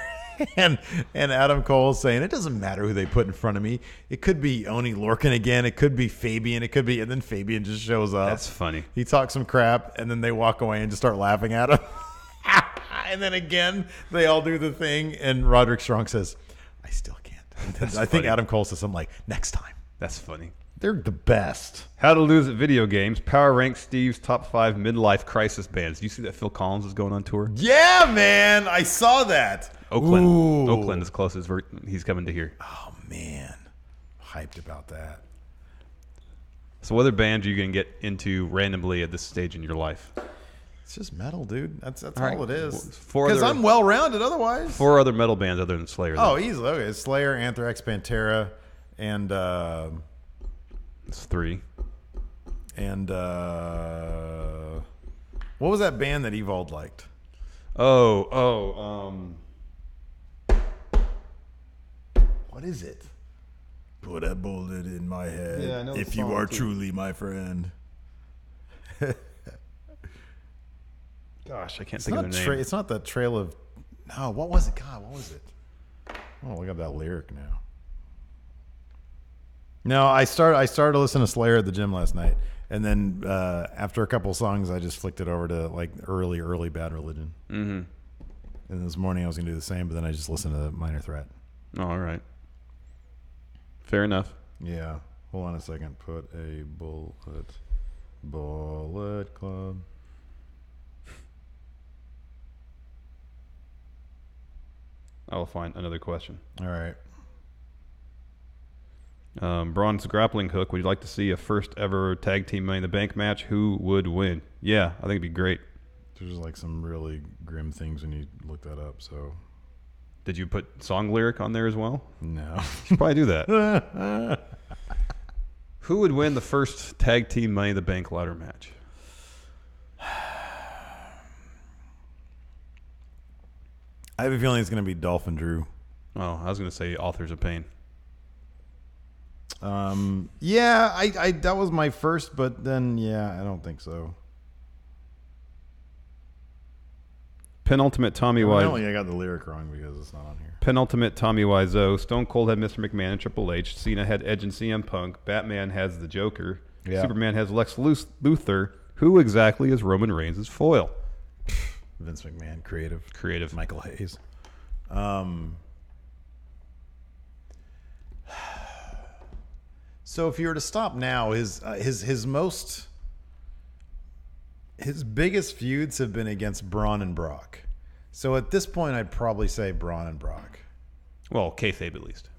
and Adam Cole's saying, it doesn't matter who they put in front of me. It could be Oni Lorcan again. It could be Fabian. It could be, and then Fabian just shows up. That's funny. He talks some crap, and then they walk away and just start laughing at him. And then again, they all do the thing, and Roderick Strong says, I still can't. I think Adam Cole says something like, next time. That's funny. They're the best. How to lose at video games. Power rank Steve's top 5 midlife crisis bands. Do you see that Phil Collins is going on tour? Yeah, man. I saw that. Oakland. Ooh. Oakland is closest he's coming to here. Oh, man. Hyped about that. So what other bands are you going to get into randomly at this stage in your life? It's just metal, dude. That's all right. it is. Four Because other- I'm well-rounded otherwise. 4 other metal bands other than Slayer. then. Oh, easily. Okay. Slayer, Anthrax, Pantera, and It's 3. what was that band that Evald liked? What is it? Put a bullet in my head. Yeah, I know the if you song, are too. truly my friend. Gosh, I can't It's think not of the name. it's not the Trail of. No, what was it? God, what was it? Oh, look up that lyric now. No, I started to listen to Slayer at the gym last night, and then after a couple songs, I just flicked it over to like early Bad Religion. Mm-hmm. And this morning I was gonna do the same, but then I just listened to Minor Threat. Oh, all right. Fair enough. Yeah. Hold on a second. Put a bullet club. I'll find another question. All right. Braun's grappling hook. Would you like to see a first ever tag team Money in the Bank match? Who would win? Yeah, I think it'd be great. There's like some really grim things when you look that up. So Did you put song lyric on there as well? no. Should probably do that. Who would win the first tag team Money in the Bank ladder match? I have a feeling it's going to be Dolph and Drew. Oh, I was going to say Authors of Pain. Yeah, I that was my first, but then I don't think so. Penultimate Tommy Wiseau. I got the lyric wrong because it's not on here. Penultimate Tommy Wiseau. Stone Cold had Mr. McMahon and Triple H. Cena had Edge and CM Punk. Batman has the Joker. Yeah. Superman has Lex Luthor. Who exactly is Roman Reigns' foil? Vince McMahon, creative. Michael Hayes. So if you were to stop now, his biggest feuds have been against Braun and Brock. So at this point, I'd probably say Braun and Brock. Well, kayfabe at least.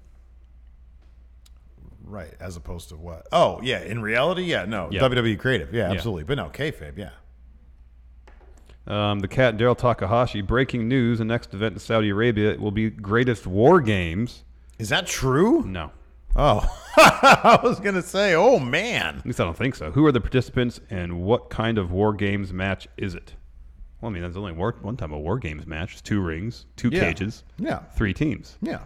Right, as opposed to what? Oh, yeah, in reality, no. Yeah. WWE creative, absolutely. But no, kayfabe, The Cat, Daryl Takahashi, breaking news, the next event in Saudi Arabia will be Greatest War Games. Is that true? No. Oh, I was going to say, oh, man. At least I don't think so. Who are the participants and what kind of War Games match is it? Well, I mean, there's only one time a War Games match. It's 2 rings, 2 cages, 3 teams. Yeah.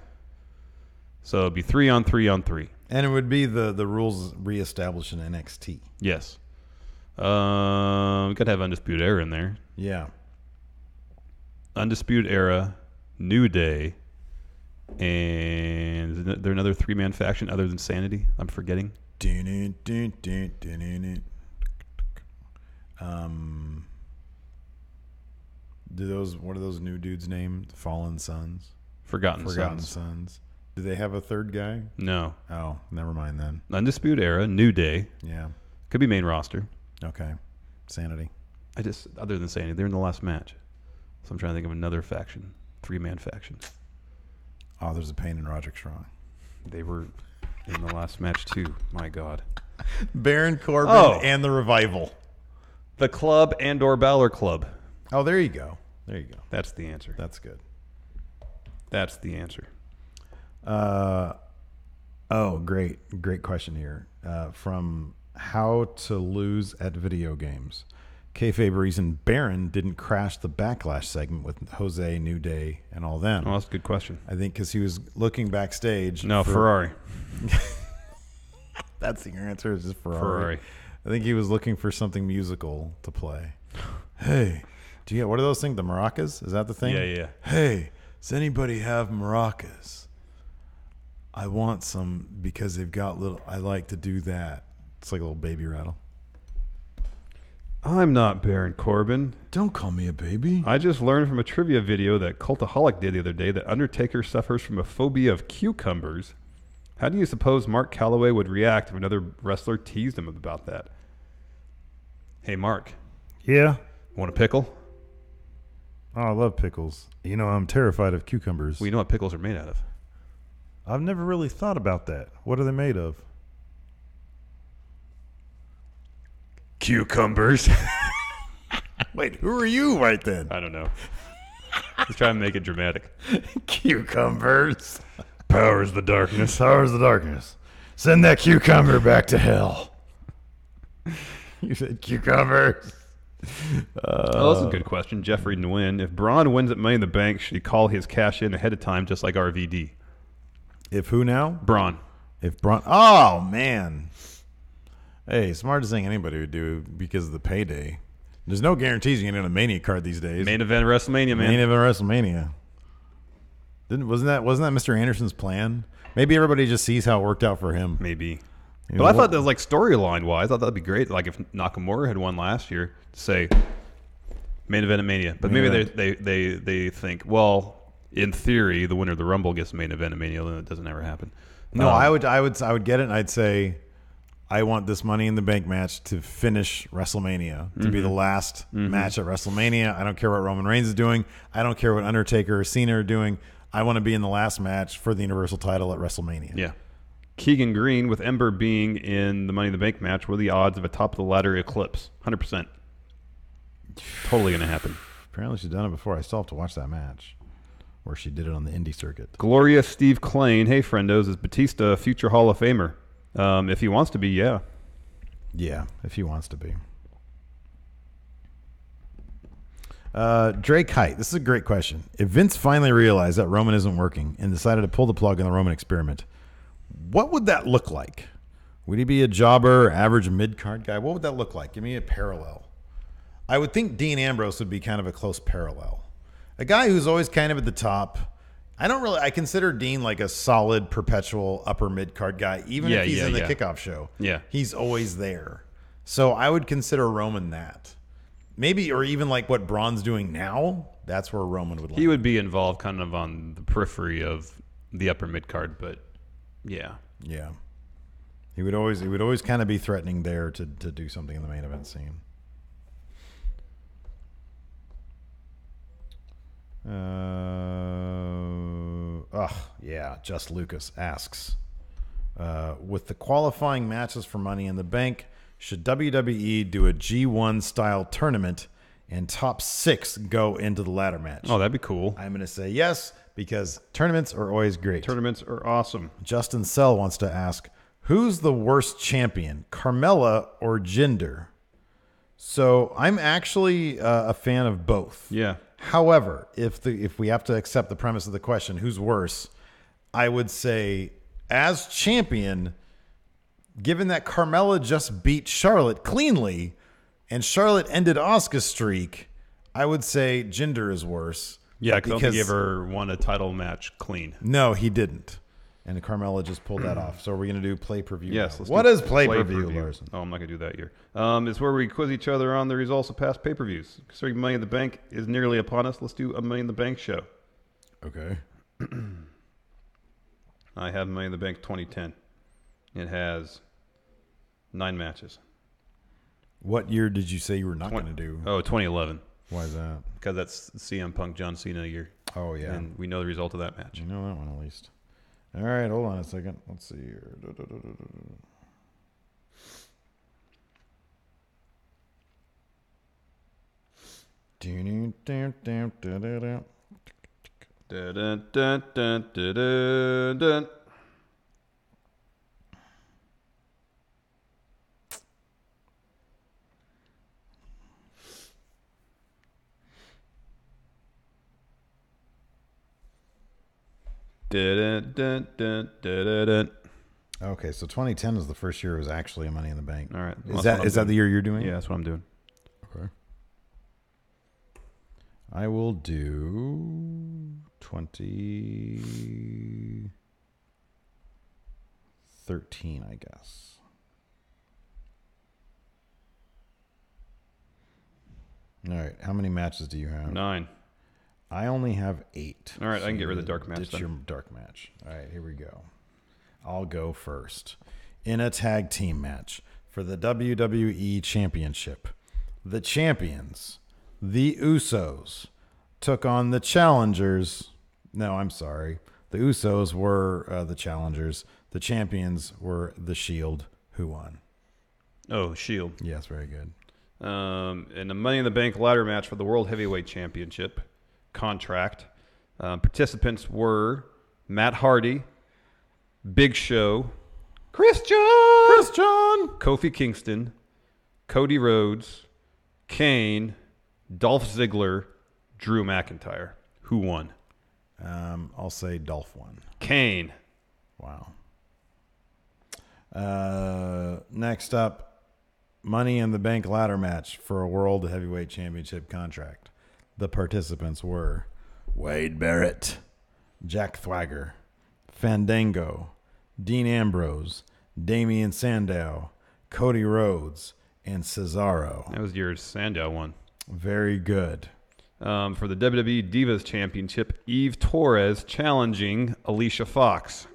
So it'd be 3 on 3 on 3. And it would be the rules reestablished in NXT. Yes. We got to have Undisputed Era in there. Yeah. Undisputed Era, New Day, and is there another 3-man faction other than Sanity? I'm forgetting. What are those new dudes named? Fallen Sons? Forgotten Sons. Do they have a third guy? No. Oh, never mind then. Undisputed Era, New Day. Yeah. Could be main roster. Okay. Sanity. Other than Sanity, they're in the last match. So I'm trying to think of another faction. 3-man faction. Oh, there's a Pain and Roderick Strong. They were in the last match too. My God. Baron Corbin and the Revival. The Club and/or Balor Club. Oh, there you go. That's the answer. That's good. That's the answer. Great question here. From How to Lose at Video Games. Kayfabe reason Baron didn't crash the Backlash segment with Jose, New Day, and all them. Oh, that's a good question. I think because he was looking backstage. No, Ferrari. That's your answer. Is just Ferrari. I think he was looking for something musical to play. Hey, what are those things? The maracas? Is that the thing? Yeah. Hey, does anybody have maracas? I want some because they've got little. I like to do that. It's like a little baby rattle. I'm not Baron Corbin. Don't call me a baby. I just learned from a trivia video that Cultaholic did the other day that Undertaker suffers from a phobia of cucumbers. How do you suppose Mark Calloway would react if another wrestler teased him about that? Hey, Mark. Yeah? Want a pickle? Oh, I love pickles. I'm terrified of cucumbers. Well, you know what pickles are made out of. I've never really thought about that. What are they made of? Cucumbers. Wait, who are you right then? I don't know. Let's try and make it dramatic. Cucumbers. Powers the darkness. Powers the darkness. Send that cucumber back to hell. You said cucumbers. That's a good question. Jeffrey Nguyen. If Braun wins at Money in the Bank, should he call his cash in ahead of time just like RVD? If who now? Braun. If Braun. Oh, man. Hey, smartest thing anybody would do because of the payday. There's no guarantees you can get a Mania card these days. Main event WrestleMania, man. Main event WrestleMania. Wasn't that Mr. Anderson's plan? Maybe everybody just sees how it worked out for him. Maybe. But I thought that was like storyline wise, I thought that'd be great. Like if Nakamura had won last year, to say main event at Mania. But maybe they think, well, in theory, the winner of the Rumble gets the main event at Mania, and it doesn't ever happen. No, I would get it, and I'd say, I want this Money in the Bank match to finish WrestleMania, to be the last match at WrestleMania. I don't care what Roman Reigns is doing. I don't care what Undertaker or Cena are doing. I want to be in the last match for the Universal title at WrestleMania. Yeah. Keegan Green, with Ember being in the Money in the Bank match, what are the odds of a top-of-the-ladder eclipse? 100%. Totally going to happen. Apparently she's done it before. I still have to watch that match where she did it on the indie circuit. Gloria Steve Klain. Hey, friendos. Is Batista a future Hall of Famer? If he wants to be, yeah. Yeah, if he wants to be. Drake Height, this is a great question. If Vince finally realized that Roman isn't working and decided to pull the plug on the Roman experiment, what would that look like? Would he be a jobber, average mid-card guy? What would that look like? Give me a parallel. I would think Dean Ambrose would be kind of a close parallel. A guy who's always kind of at the top. I consider Dean like a solid, perpetual upper mid-card guy, even if he's in the kickoff show. Yeah. He's always there. So I would consider Roman that. Maybe, or even like what Braun's doing now, that's where Roman would land. He would be involved kind of on the periphery of the upper mid-card, but yeah. Yeah. He would always kind of be threatening there to do something in the main event scene. Just Lucas asks, with the qualifying matches for Money in the Bank, should WWE do a G1 style tournament and top 6 go into the ladder match? Oh, that'd be cool. I'm going to say yes, because tournaments are always great. Tournaments are awesome. Justin Sell wants to ask, who's the worst champion, Carmella or Jinder? So I'm actually a fan of both. Yeah. However, if we have to accept the premise of the question, who's worse, I would say as champion, given that Carmella just beat Charlotte cleanly and Charlotte ended Asuka's streak, I would say Jinder is worse. Yeah, because he ever won a title match clean. No, he didn't. And Carmella play pulled that off. So we're going to do play-per-view. Yes. What is play-per-view, Larson? Oh, I'm not going to do that here. It's where we quiz each other on the results of past pay-per-views. Considering Money in the Bank is nearly upon us, let's do a Money in the Bank show. Okay. I have Money in the Bank 2010. It has 9 matches. What year did you say you were not going to do? Oh, 2011. Why is that? Because that's CM Punk John Cena year. Oh, yeah. And we know the result of that match. You know that one at least. All right, hold on a second. Let's see here. Okay, so 2010 is the first year it was actually a Money in the Bank. All right. Is that the year you're doing? Yeah, that's what I'm doing. Okay. I will do 2013, I guess. All right. How many matches do you have? 9. I only have 8. All right, I can get rid of the dark match. It's your dark match. All right, here we go. I'll go first. In a tag team match for the WWE Championship, the champions, the Usos, took on the challengers. No, I'm sorry. The Usos were the challengers. The champions were the Shield, who won. Oh, Shield. Yes, very good. In the Money in the Bank ladder match for the World Heavyweight Championship contract, participants were Matt Hardy, Big Show, Christian, Kofi Kingston, Cody Rhodes, Kane, Dolph Ziggler, Drew McIntyre. Who won? I'll say Dolph won. Kane. Wow. Next up, Money in the Bank ladder match for a World Heavyweight Championship contract. The participants were Wade Barrett, Jack Swagger, Fandango, Dean Ambrose, Damian Sandow, Cody Rhodes, and Cesaro. That was your Sandow one. Very good. For the WWE Divas Championship, Eve Torres challenging Alicia Fox.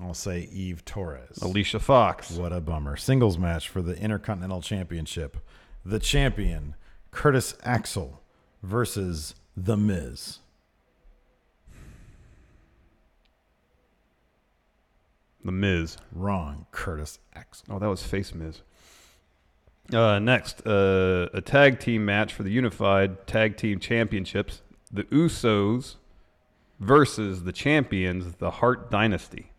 I'll say Eve Torres. Alicia Fox. What a bummer. Singles match for the Intercontinental Championship. The champion, Curtis Axel, versus The Miz. The Miz. Wrong. Curtis Axel. Oh, that was Face Miz. Next, a tag team match for the Unified Tag Team Championships. The Usos versus the champions, the Hart Dynasty.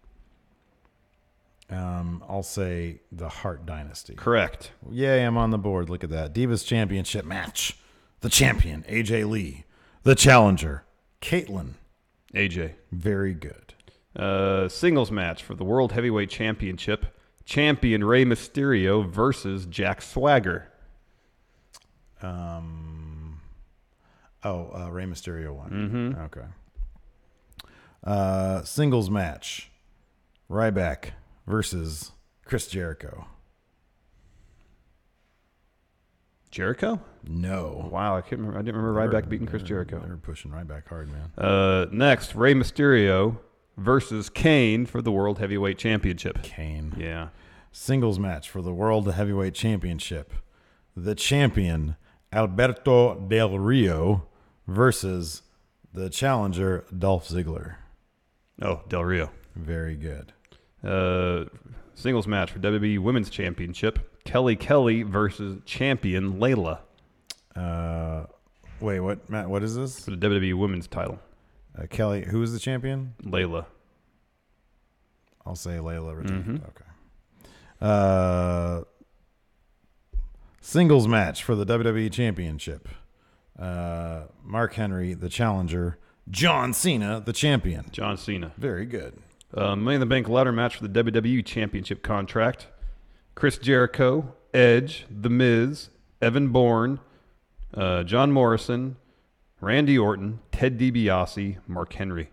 I'll say the Hart Dynasty. Correct. Yay, I'm on the board. Look at that. Divas Championship match. The champion, AJ Lee. The challenger, Caitlin. AJ. Very good. Singles match for the World Heavyweight Championship. Champion Rey Mysterio versus Jack Swagger. Rey Mysterio won. Mm-hmm. Okay. Singles match, Ryback versus Chris Jericho. Jericho? No. Wow, I can't remember. I didn't remember Ryback beating Chris Jericho. They were pushing Ryback hard, man. Next, Rey Mysterio versus Kane for the World Heavyweight Championship. Kane. Yeah. Singles match for the World Heavyweight Championship. The champion, Alberto Del Rio versus the challenger, Dolph Ziggler. Oh, Del Rio. Very good. Singles match for WWE Women's Championship. Kelly versus champion Layla. Wait, what, Matt? What is this? For the WWE Women's title. Kelly, who is the champion? Layla. I'll say Layla retained. Mm-hmm. Okay. Singles match for the WWE Championship. Mark Henry, the challenger. John Cena, the champion. John Cena. Very good. Money in the Bank ladder match for the WWE Championship contract. Chris Jericho, Edge, The Miz, Evan Bourne, John Morrison, Randy Orton, Ted DiBiase, Mark Henry.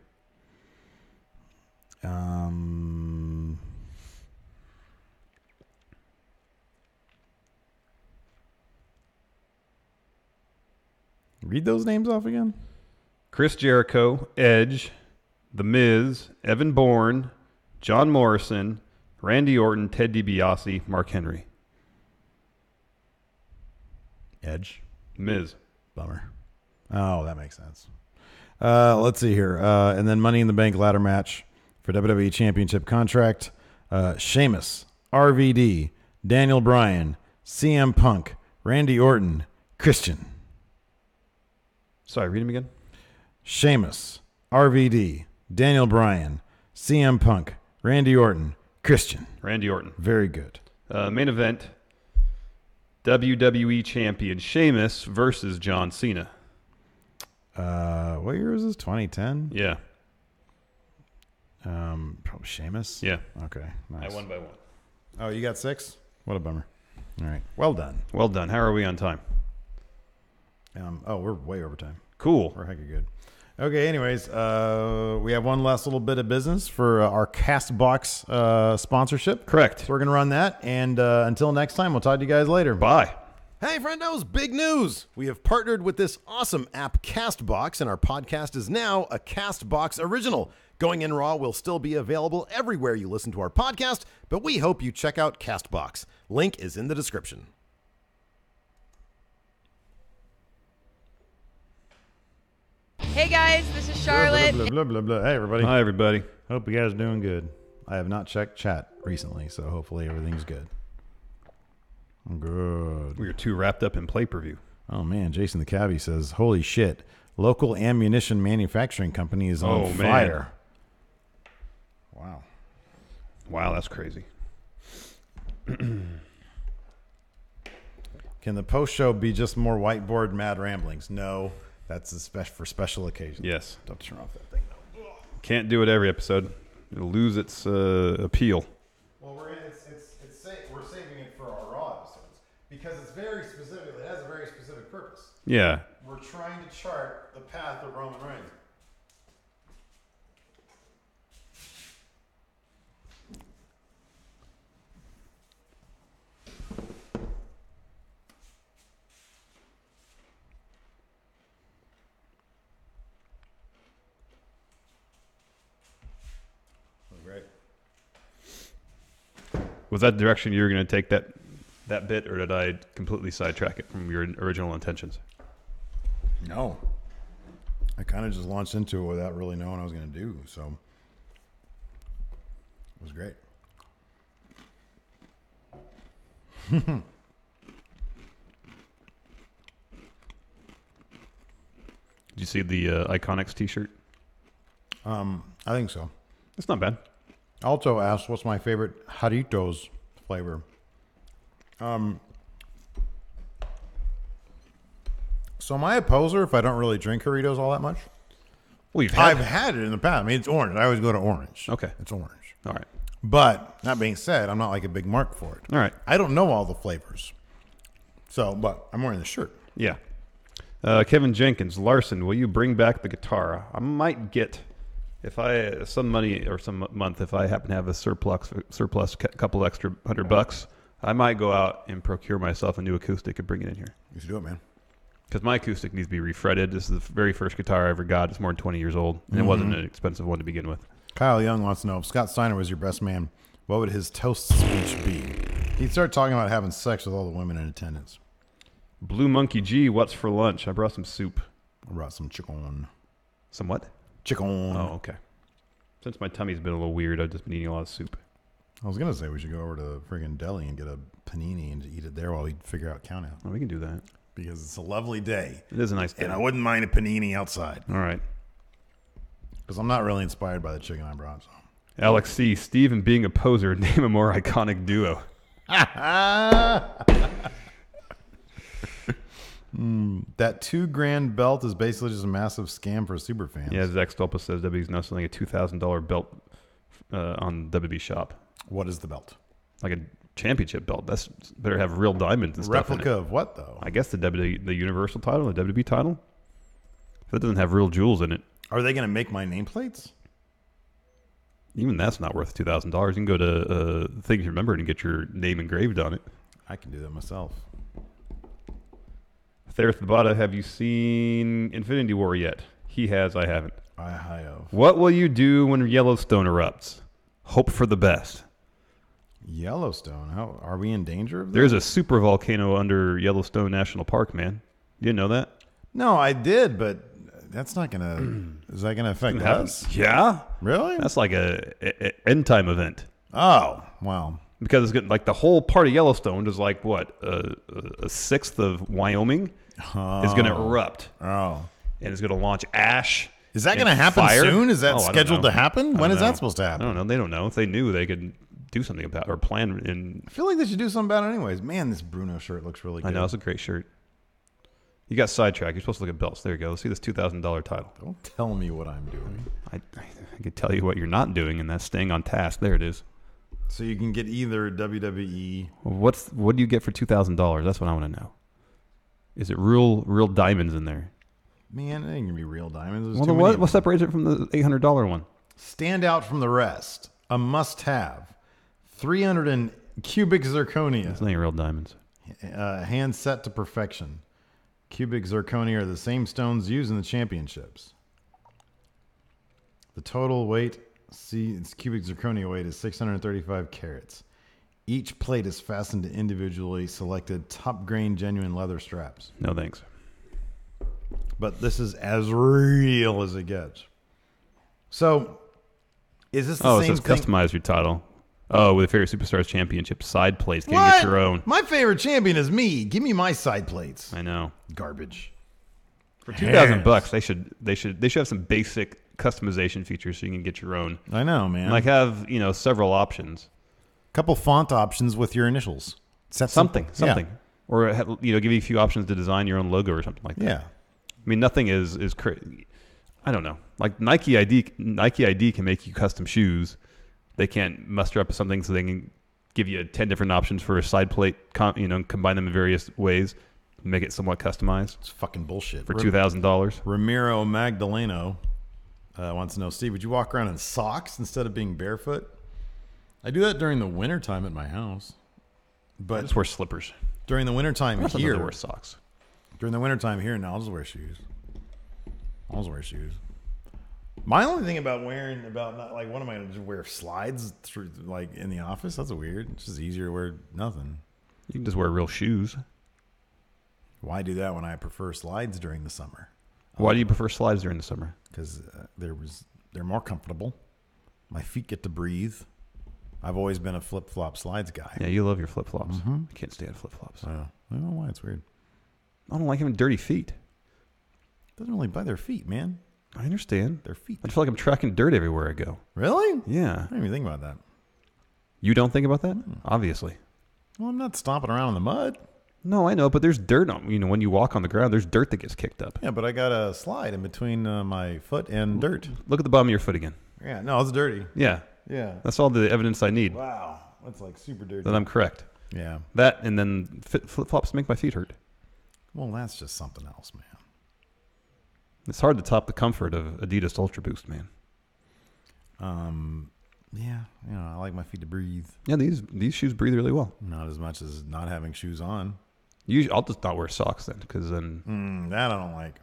Read those names off again. Chris Jericho, Edge, The Miz, Evan Bourne, John Morrison, Randy Orton, Ted DiBiase, Mark Henry. Edge. Miz. Bummer. Oh, that makes sense. Let's see here. And then Money in the Bank ladder match for WWE Championship contract. Sheamus, RVD, Daniel Bryan, CM Punk, Randy Orton, Christian. Sorry, read him again. Sheamus, RVD, Daniel Bryan, CM Punk, Randy Orton, Christian. Randy Orton. Very good. Main event, WWE Champion Sheamus versus John Cena. What year was this? 2010? Yeah. Probably Sheamus? Yeah. Okay, nice. I won by one. Oh, you got 6? What a bummer. All right. Well done. Well done. How are we on time? We're way over time. Cool. We're hecka good. Okay, anyways, we have one last little bit of business for our CastBox sponsorship. Correct. So we're going to run that. And until next time, we'll talk to you guys later. Bye. Hey, friendos, big news. We have partnered with this awesome app, CastBox, and our podcast is now a CastBox original. Going in Raw will still be available everywhere you listen to our podcast, but we hope you check out CastBox. Link is in the description. Hey guys, this is Charlotte. Blah, blah, blah, blah, blah. Hey, everybody. Hi, everybody. Hope you guys are doing good. I have not checked chat recently, so hopefully everything's good. I'm good. We were too wrapped up in pay-per-view. Oh, man. Jason the Cabbie says, holy shit. Local ammunition manufacturing company is on fire. Wow. Wow, that's crazy. Can the post show be just more whiteboard mad ramblings? No. That's for special occasions. Yes. Don't turn off that thing. Can't do it every episode. It'll lose its appeal. Well, we're saving it for our Raw episodes because it's very specific. It has a very specific purpose. Yeah. We're trying to chart the path of Roman Reigns. Was that the direction you were going to take that bit, or did I completely sidetrack it from your original intentions? No. I kind of just launched into it without really knowing what I was going to do, so it was great. Did you see the Iconics t-shirt? I think so. It's not bad. Also asked, what's my favorite Jarritos flavor? So am I a poser if I don't really drink Doritos all that much? Well, I've had it in the past. I mean, it's orange. I always go to orange. Okay. It's orange. All right. But that being said, I'm not like a big mark for it. All right. I don't know all the flavors. So, but I'm wearing the shirt. Yeah. Kevin Jenkins, Larson, will you bring back the guitar? I might get, if I some money or some month, if I happen to have a surplus couple extra $100, I might go out and procure myself a new acoustic and bring it in here. You should do it, man. Because my acoustic needs to be refretted. This is the very first guitar I ever got. It's more than 20 years old, and it wasn't an expensive one to begin with. Kyle Young wants to know, if Scott Steiner was your best man, what would his toast speech be? He'd start talking about having sex with all the women in attendance. Blue Monkey G, what's for lunch? I brought some soup. I brought some chicken. Some what? Chicken. Oh, okay. Since my tummy's been a little weird, I've just been eating a lot of soup. I was going to say we should go over to the friggin' deli and get a panini and eat it there while we figure out count out. Oh, we can do that. Because it's a lovely day. It is a nice day. And I wouldn't mind a panini outside. All right. Because I'm not really inspired by the chicken I brought. So. Alex C. Steve and being a poser, name a more iconic duo. That $2,000 belt is basically just a massive scam for super fans. Yeah, Zach Stolpa says WWE's now selling a $2,000 belt on WWE Shop. What is the belt? Like a championship belt. That's better have real diamonds and stuff in it. Replica of what, though? I guess the Universal title, the WWE title. If it doesn't have real jewels in it. Are they going to make my nameplates? Even that's not worth $2,000. You can go to Things Remembered and get your name engraved on it. I can do that myself. Thereth Babada, have you seen Infinity War yet? He has, I haven't. I have. What will you do when Yellowstone erupts? Hope for the best. Yellowstone? How are we in danger of that? There's a super volcano under Yellowstone National Park, man. You didn't know that? No, I did, but that's not gonna. Is that gonna affect us? Yeah, really? That's like a end time event. Oh, wow. Because it's getting, like the whole part of Yellowstone is like what a sixth of Wyoming is going to erupt. Oh, and it's going to launch ash. Is that going to happen soon? Is that scheduled to happen? When is that supposed to happen? I don't know. They don't know. If they knew, they could do something about it or plan. I feel like they should do something about it anyways. Man, this Bruno shirt looks really good. I know. It's a great shirt. You got sidetracked. You're supposed to look at belts. There you go. Let's see this $2,000 title. Don't tell me what I'm doing. I could tell you what you're not doing, and that's staying on task. There it is. So you can get either WWE. What do you get for $2,000? That's what I want to know. Is it real diamonds in there? Man, it ain't gonna be real diamonds. Well, what separates it from the $800 one? Stand out from the rest. A must-have. 300 and cubic zirconia. It's not real diamonds. Hand set to perfection. Cubic zirconia are the same stones used in the championships. The total weight. Its cubic zirconia weight is 635 carats. Each plate is fastened to individually selected top grain genuine leather straps. No thanks. But this is as real as it gets. So, is this the same thing? thing? Customize your title. Oh, with the Favorite Superstars Championship side plates. Can you get your own? My favorite champion is me. Give me my side plates. I know. Garbage. For $2,000, they should have some basic customization features so you can get your own. I know, man. Like have several options. Couple font options with your initials. Something, yeah. or give you a few options to design your own logo or something like that. Yeah. I mean, nothing is crazy. I don't know. Like Nike ID can make you custom shoes. They can't muster up something so they can give you 10 different options for a side plate. Combine them in various ways, make it somewhat customized. It's fucking bullshit. For $2,000. Ramiro Magdaleno wants to know, Steve, would you walk around in socks instead of being barefoot? I do that during the wintertime at my house. But I just wear slippers. During the wintertime here. I wear socks. During the wintertime here, no, I'll just wear shoes. My only thing about not like, what am I going to just wear slides through, like in the office? That's weird. It's just easier to wear nothing. You can just wear real shoes. Why do that when I prefer slides during the summer? Why do you prefer slides during the summer? Because they're more comfortable. My feet get to breathe. I've always been a flip-flop slides guy. Yeah, you love your flip-flops. Mm-hmm. I can't stand flip-flops. I don't know why. It's weird. I don't like having dirty feet. Doesn't really bother their feet, man. I understand. Their feet. I feel like I'm tracking dirt everywhere I go. Really? Yeah. I didn't even think about that. You don't think about that? Obviously. Well, I'm not stomping around in the mud. No, I know, but there's dirt on. When you walk on the ground, there's dirt that gets kicked up. Yeah, but I got a slide in between my foot and dirt. Look at the bottom of your foot again. Yeah, no, it's dirty. Yeah. Yeah. That's all the evidence I need. Wow, that's like super dirty. That I'm correct. Yeah. That and then flip-flops make my feet hurt. Well, that's just something else, man. It's hard to top the comfort of Adidas Ultra Boost, man. Yeah, I like my feet to breathe. Yeah, these shoes breathe really well. Not as much as not having shoes on. I'll just not wear socks then, because then that I don't like.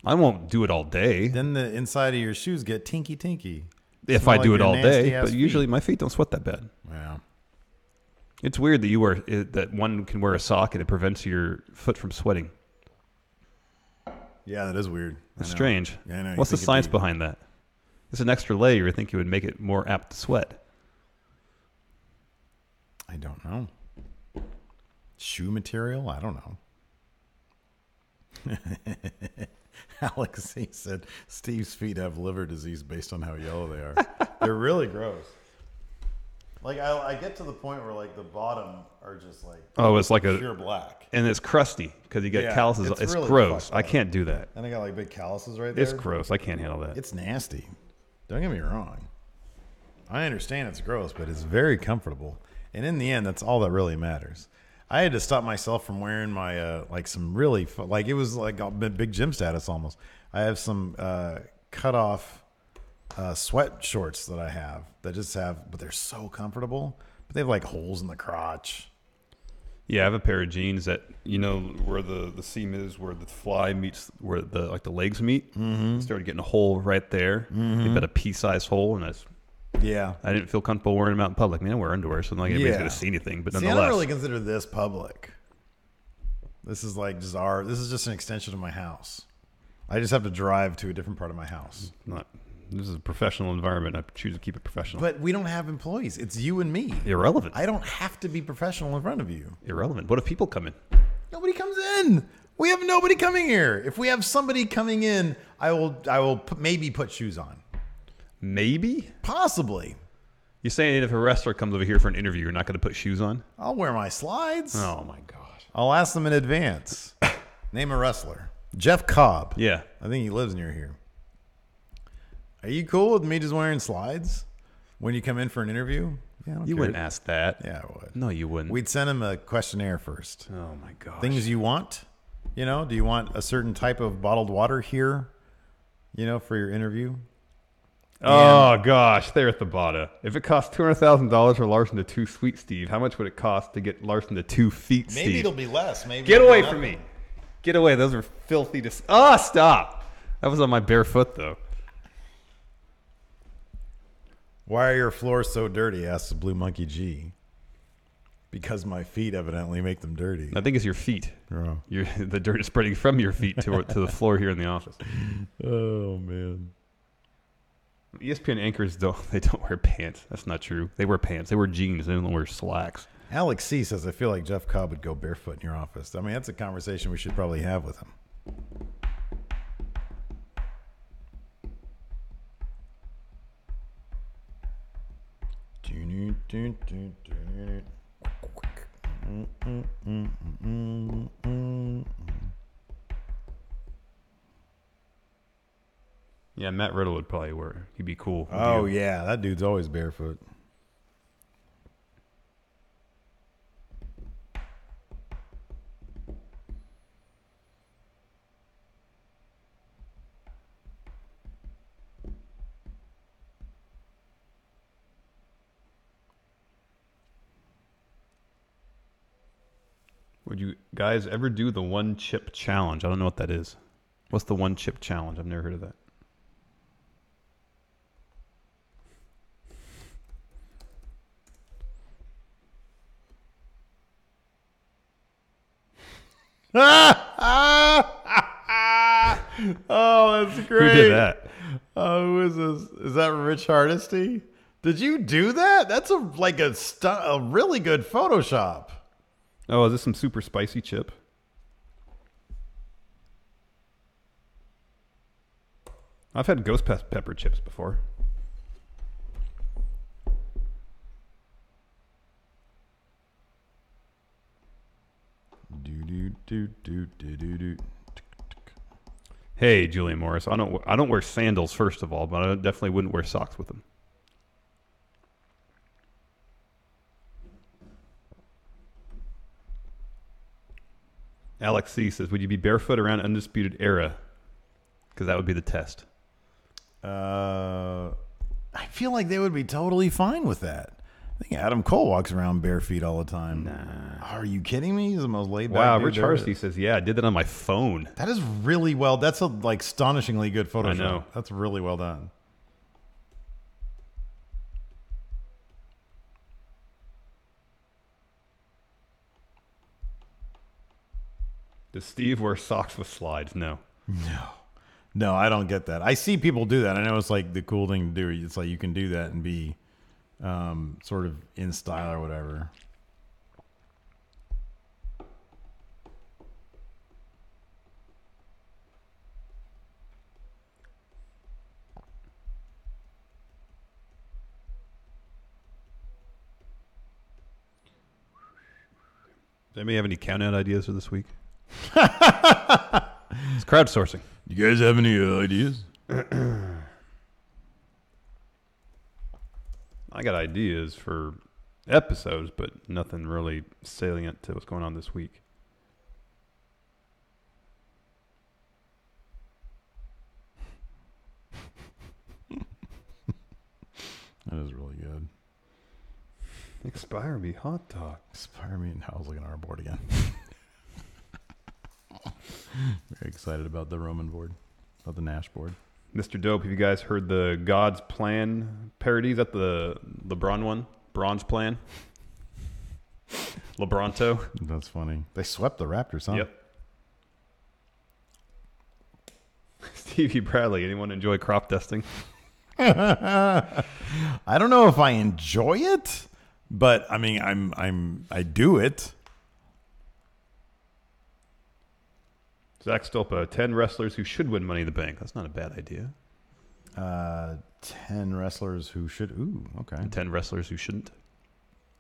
I won't do it all day. Then the inside of your shoes get tinky. If I do it all day, but feet. usually my feet don't sweat that bad. Yeah. It's weird that that one can wear a sock and it prevents your foot from sweating. Yeah, that is weird. It's strange. Yeah, I know. What's the science behind that? It's an extra layer. I think it would make it more apt to sweat. I don't know. Shoe material? I don't know. Alex, he said Steve's feet have liver disease based on how yellow they are. They're really gross. Like I get to the point where like the bottom are just like it's like pure black, and it's crusty because you get calluses. It's really gross. I can't do that. And I got like big calluses right there. It's gross. I can't handle that. It's nasty. Don't get me wrong. I understand it's gross, but it's very comfortable. And in the end, that's all that really matters. I had to stop myself from wearing my like some really like it was like a big gym status almost. I have some cut off sweat shorts that I have that just have, but they're so comfortable. But they have like holes in the crotch. Yeah, I have a pair of jeans that where the seam is, where the fly meets, where the legs meet. Mm-hmm. Started getting a hole right there. Mm-hmm. They've got a pea-sized hole, and I didn't feel comfortable wearing them out in public. I mean, I wear underwear, so not like anybody's going to see anything. But nonetheless, I don't really consider this public. This is like just this is just an extension of my house. I just have to drive to a different part of my house. This is a professional environment. I choose to keep it professional. But we don't have employees. It's you and me. Irrelevant. I don't have to be professional in front of you. Irrelevant. What if people come in? Nobody comes in. We have nobody coming here. If we have somebody coming in, I will maybe put shoes on. Maybe? Possibly. You're saying if a wrestler comes over here for an interview, you're not going to put shoes on? I'll wear my slides. Oh, my gosh. I'll ask them in advance. Name a wrestler. Jeff Cobb. Yeah. I think he lives near here. Are you cool with me just wearing slides when you come in for an interview? Yeah, you wouldn't ask that. Yeah, I would. No, you wouldn't. We'd send him a questionnaire first. Oh, my gosh. Things you want. Do you want a certain type of bottled water here, for your interview? Oh, gosh. There at the bottom. If it costs $200,000 for Larson to 2 Sweet Steve, how much would it cost to get Larson to 2 Feet Steve? Maybe it'll be less. Maybe Get away from me. Get away. Those are filthy. Stop. That was on my bare foot, though. Why are your floors so dirty? Asks the Blue Monkey G. Because my feet evidently make them dirty. I think it's your feet. Oh. The dirt is spreading from your feet to the floor here in the office. Oh, man. ESPN anchors, they don't wear pants. That's not true. They wear pants. They wear jeans. They don't wear slacks. Alex C. says, I feel like Jeff Cobb would go barefoot in your office. I mean, that's a conversation we should probably have with him. Yeah, Matt Riddle would probably wear. He'd be cool. Oh, yeah. That dude's always barefoot. Would you guys ever do the one chip challenge? I don't know what that is. What's the one chip challenge? I've never heard of that. Oh, that's great. Who did that? Oh, who is this? Is that Rich Hardesty? Did you do that? That's a really good Photoshop. Oh, is this some super spicy chip? I've had ghost pepper chips before. Hey, Julian Morris. I don't wear sandals first of all, but I definitely wouldn't wear socks with them. Alex C says, "Would you be barefoot around Undisputed Era? Because that would be the test." I feel like they would be totally fine with that. I think Adam Cole walks around bare feet all the time. Nah. Are you kidding me? He's the most laid back. Wow, dude Rich there Harsty is. says, "Yeah, I did that on my phone." That is really well. That's a astonishingly good Photoshop. I know. That's really well done. Does Steve wear socks with slides? No. No, I don't get that. I see people do that. I know it's like the cool thing to do. It's like you can do that and be sort of in style or whatever. Does anybody have any count-out ideas for this week? It's crowdsourcing. You guys have any ideas? I got ideas for episodes, but nothing really salient to what's going on this week. That is really good. Expire me hot dog. Inspire me, and I was looking at our board again. Very excited about the Roman board, about the Nash board. Mr. Dope, have you guys heard the God's Plan parody? Is that the LeBron one? Bronze Plan? LeBronto? That's funny. They swept the Raptors, huh? Yep. Stevie Bradley, anyone enjoy crop dusting? I don't know if I enjoy it, but I mean, I do it. Zach Stolpa, 10 wrestlers who should win Money in the Bank. That's not a bad idea. 10 wrestlers who should. Ooh, okay. And 10 wrestlers who shouldn't.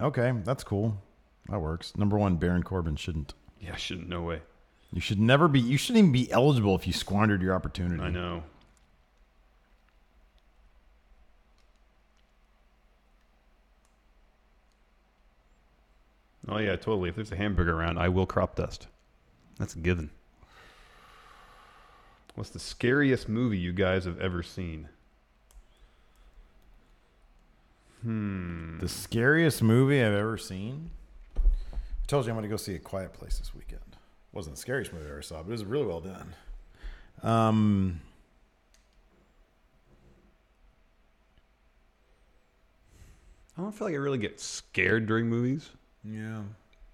Okay, that's cool. That works. Number 1, Baron Corbin shouldn't. Yeah, shouldn't. No way. You should never be. You shouldn't even be eligible if you squandered your opportunity. I know. Oh, yeah, totally. If there's a hamburger around, I will crop dust. That's a given. What's the scariest movie you guys have ever seen? The scariest movie I've ever seen? I told you I'm going to go see A Quiet Place this weekend. Wasn't the scariest movie I ever saw, but it was really well done. I don't feel like I really get scared during movies. Yeah.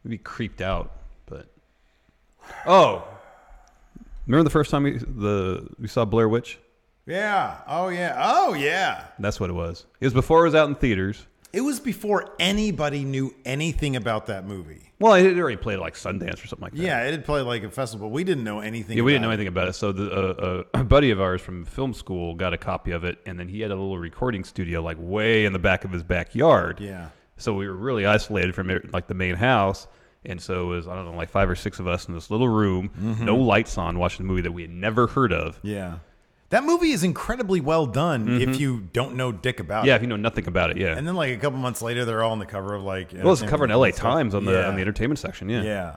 Maybe creeped out, but... Oh! Remember the first time we saw Blair Witch? Yeah. Oh, yeah. Oh, yeah. That's what it was. It was before it was out in theaters. It was before anybody knew anything about that movie. Well, it had already played like Sundance or something like that. Yeah, it had played like a festival. We didn't know anything Yeah, we didn't know anything about it. So a buddy of ours from film school got a copy of it, and then he had a little recording studio like way in the back of his backyard. Yeah. So we were really isolated from like the main house. And so it was, I don't know, like 5 or 6 of us in this little room, no lights on, watching a movie that we had never heard of. Yeah. That movie is incredibly well done if you don't know dick about it. Yeah, if you know nothing about it, yeah. And then like a couple months later, they're all on the cover of like... Well, it's covered in LA Times on the entertainment section, yeah.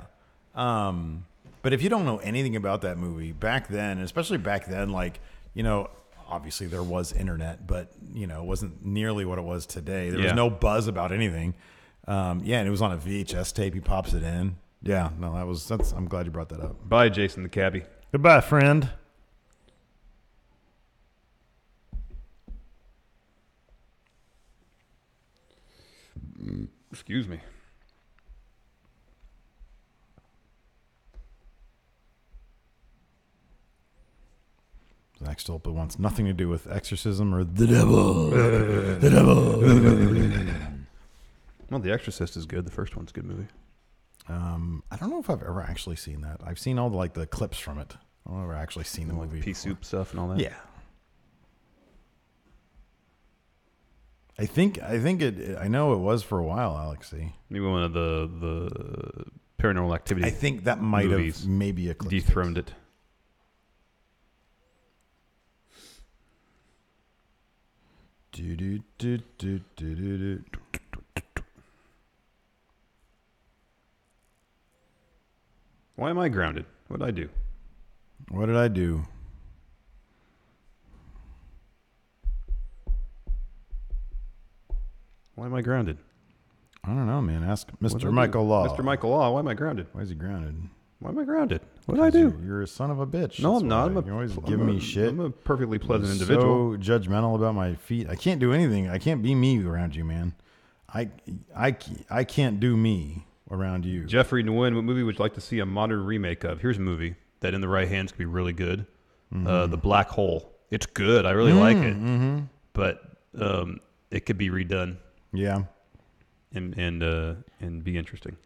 Yeah. But if you don't know anything about that movie, back then, especially back then, like, you know, obviously there was internet, but, you know, it wasn't nearly what it was today. There was no buzz about anything. And it was on a VHS tape. He pops it in. Yeah, no, that's. I'm glad you brought that up. Bye, Jason the cabbie. Goodbye, friend. Excuse me. Zach Stolpa wants nothing to do with exorcism or the devil. The devil. Well, The Exorcist is good. The first one's a good movie. I don't know if I've ever actually seen that. I've seen all the clips from it. I've never actually seen the movie. Pea soup stuff and all that. Yeah. I think it. I know it was for a while, Alex. Maybe one of the Paranormal Activity. I think that might have maybe dethroned it. Why am I grounded? What did I do? What did I do? Why am I grounded? I don't know, man. Ask Mr. Michael Law. Mr. Michael Law, why am I grounded? Why is he grounded? Why am I grounded? What did I do? You're a son of a bitch. No, I'm not. You're always giving me shit. I'm a perfectly pleasant individual. So judgmental about my feet. I can't do anything. I can't be me around you, man. I can't do me around you. Jeffrey Nguyen, what movie would you like to see a modern remake of? Here's a movie that in the right hands could be really good. The Black Hole. It's good. I really like it. But it could be redone. Yeah. And be interesting.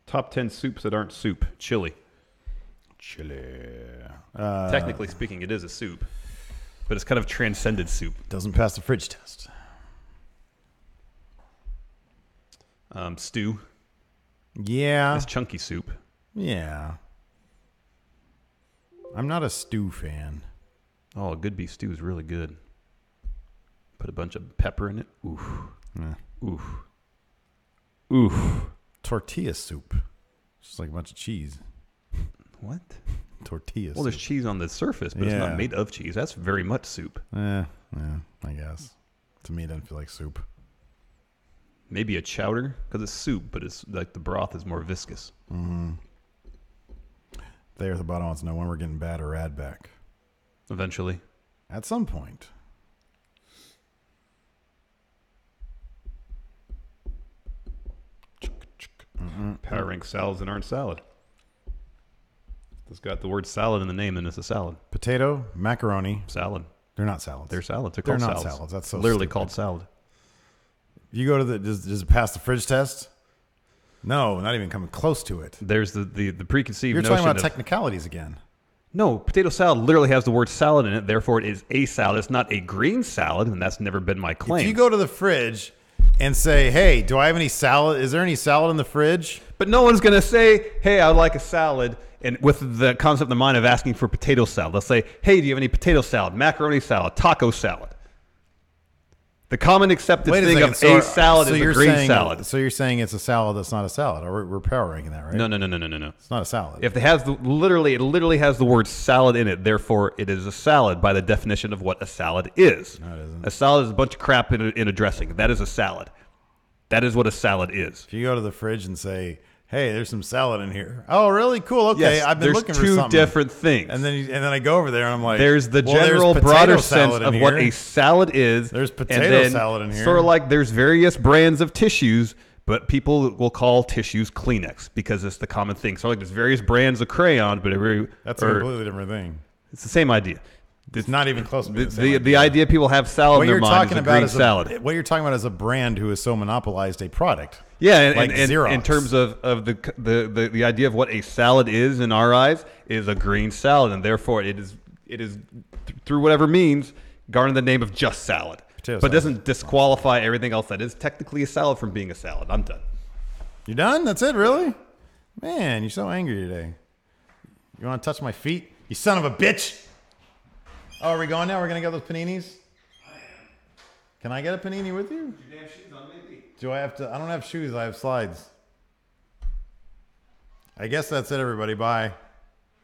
Top 10 soups that aren't soup. Chili. Technically speaking, it is a soup, but it's kind of transcended soup. Doesn't pass the fridge test. Stew. Yeah. It's chunky soup. Yeah. I'm not a stew fan. Oh, a good beef stew is really good. Put a bunch of pepper in it. Oof. Yeah. Oof. Oof. Tortilla soup. Just like a bunch of cheese. What? Tortilla Well, soup. there's cheese on the surface, but it's not made of cheese. That's very much soup. Yeah, I guess. To me, it doesn't feel like soup. Maybe a chowder, because it's soup, but it's like the broth is more viscous. They at the bottom wants to know when we're getting Bad or Rad back. Eventually. At some point. Power rank salads that aren't salad. It's got the word salad in the name, and it's a salad. Potato, macaroni. Salad. They're not salads. They're salads. They're They're called not salads. salads. That's so literally stupid. called salad. You go to the does it pass the fridge test? No, not even coming close to it. There's the preconceived You're notion talking about of, technicalities again. No, potato salad literally has the word salad in it. Therefore, it is a salad. It's not a green salad, and that's never been my claim. If you go to the fridge and say, "Hey, do I have any salad? Is there any salad in the fridge?" But no one's going to say, "Hey, I'd like a salad," and with the concept in mind of asking for potato salad. They'll say, "Hey, do you have any potato salad, macaroni salad, taco salad?" The common accepted thing of a salad is a green salad. So you're saying it's a salad that's not a salad. We're power ranking that, right? No. It's not a salad. If it has it literally has the word salad in it, therefore it is a salad by the definition of what a salad is. No, it isn't. A salad is a bunch of crap in a dressing. That is a salad. That is what a salad is. If you go to the fridge and say, "Hey, there's some salad in here." Oh, really? Cool. Okay, Yes, I've been there's looking for two something. different things. And then I go over there and I'm like, there's the well, general there's broader potato sense salad of in what here. a salad is. There's and potato then salad in here. Sort of like there's various brands of tissues, but people will call tissues Kleenex because it's the common thing. So like there's various brands of crayon, but That's a completely different thing. It's the same idea. It's not even close to the idea people have salad in their mind is a green salad. What you're talking about is a brand who has so monopolized a product. Yeah, and, like and Xerox. in terms of the idea of what a salad is in our eyes is a green salad, and therefore it is through whatever means garnered the name of just salad. Potato but salad. doesn't disqualify everything else that is technically a salad from being a salad. I'm done. You done? That's it, really? Man, you're so angry today. You want to touch my feet? You son of a bitch! Oh, are we going now? We're going to get those paninis? I am. Can I get a panini with you? Put your damn shoes on, maybe. Do I have to? I don't have shoes. I have slides. I guess that's it, everybody. Bye.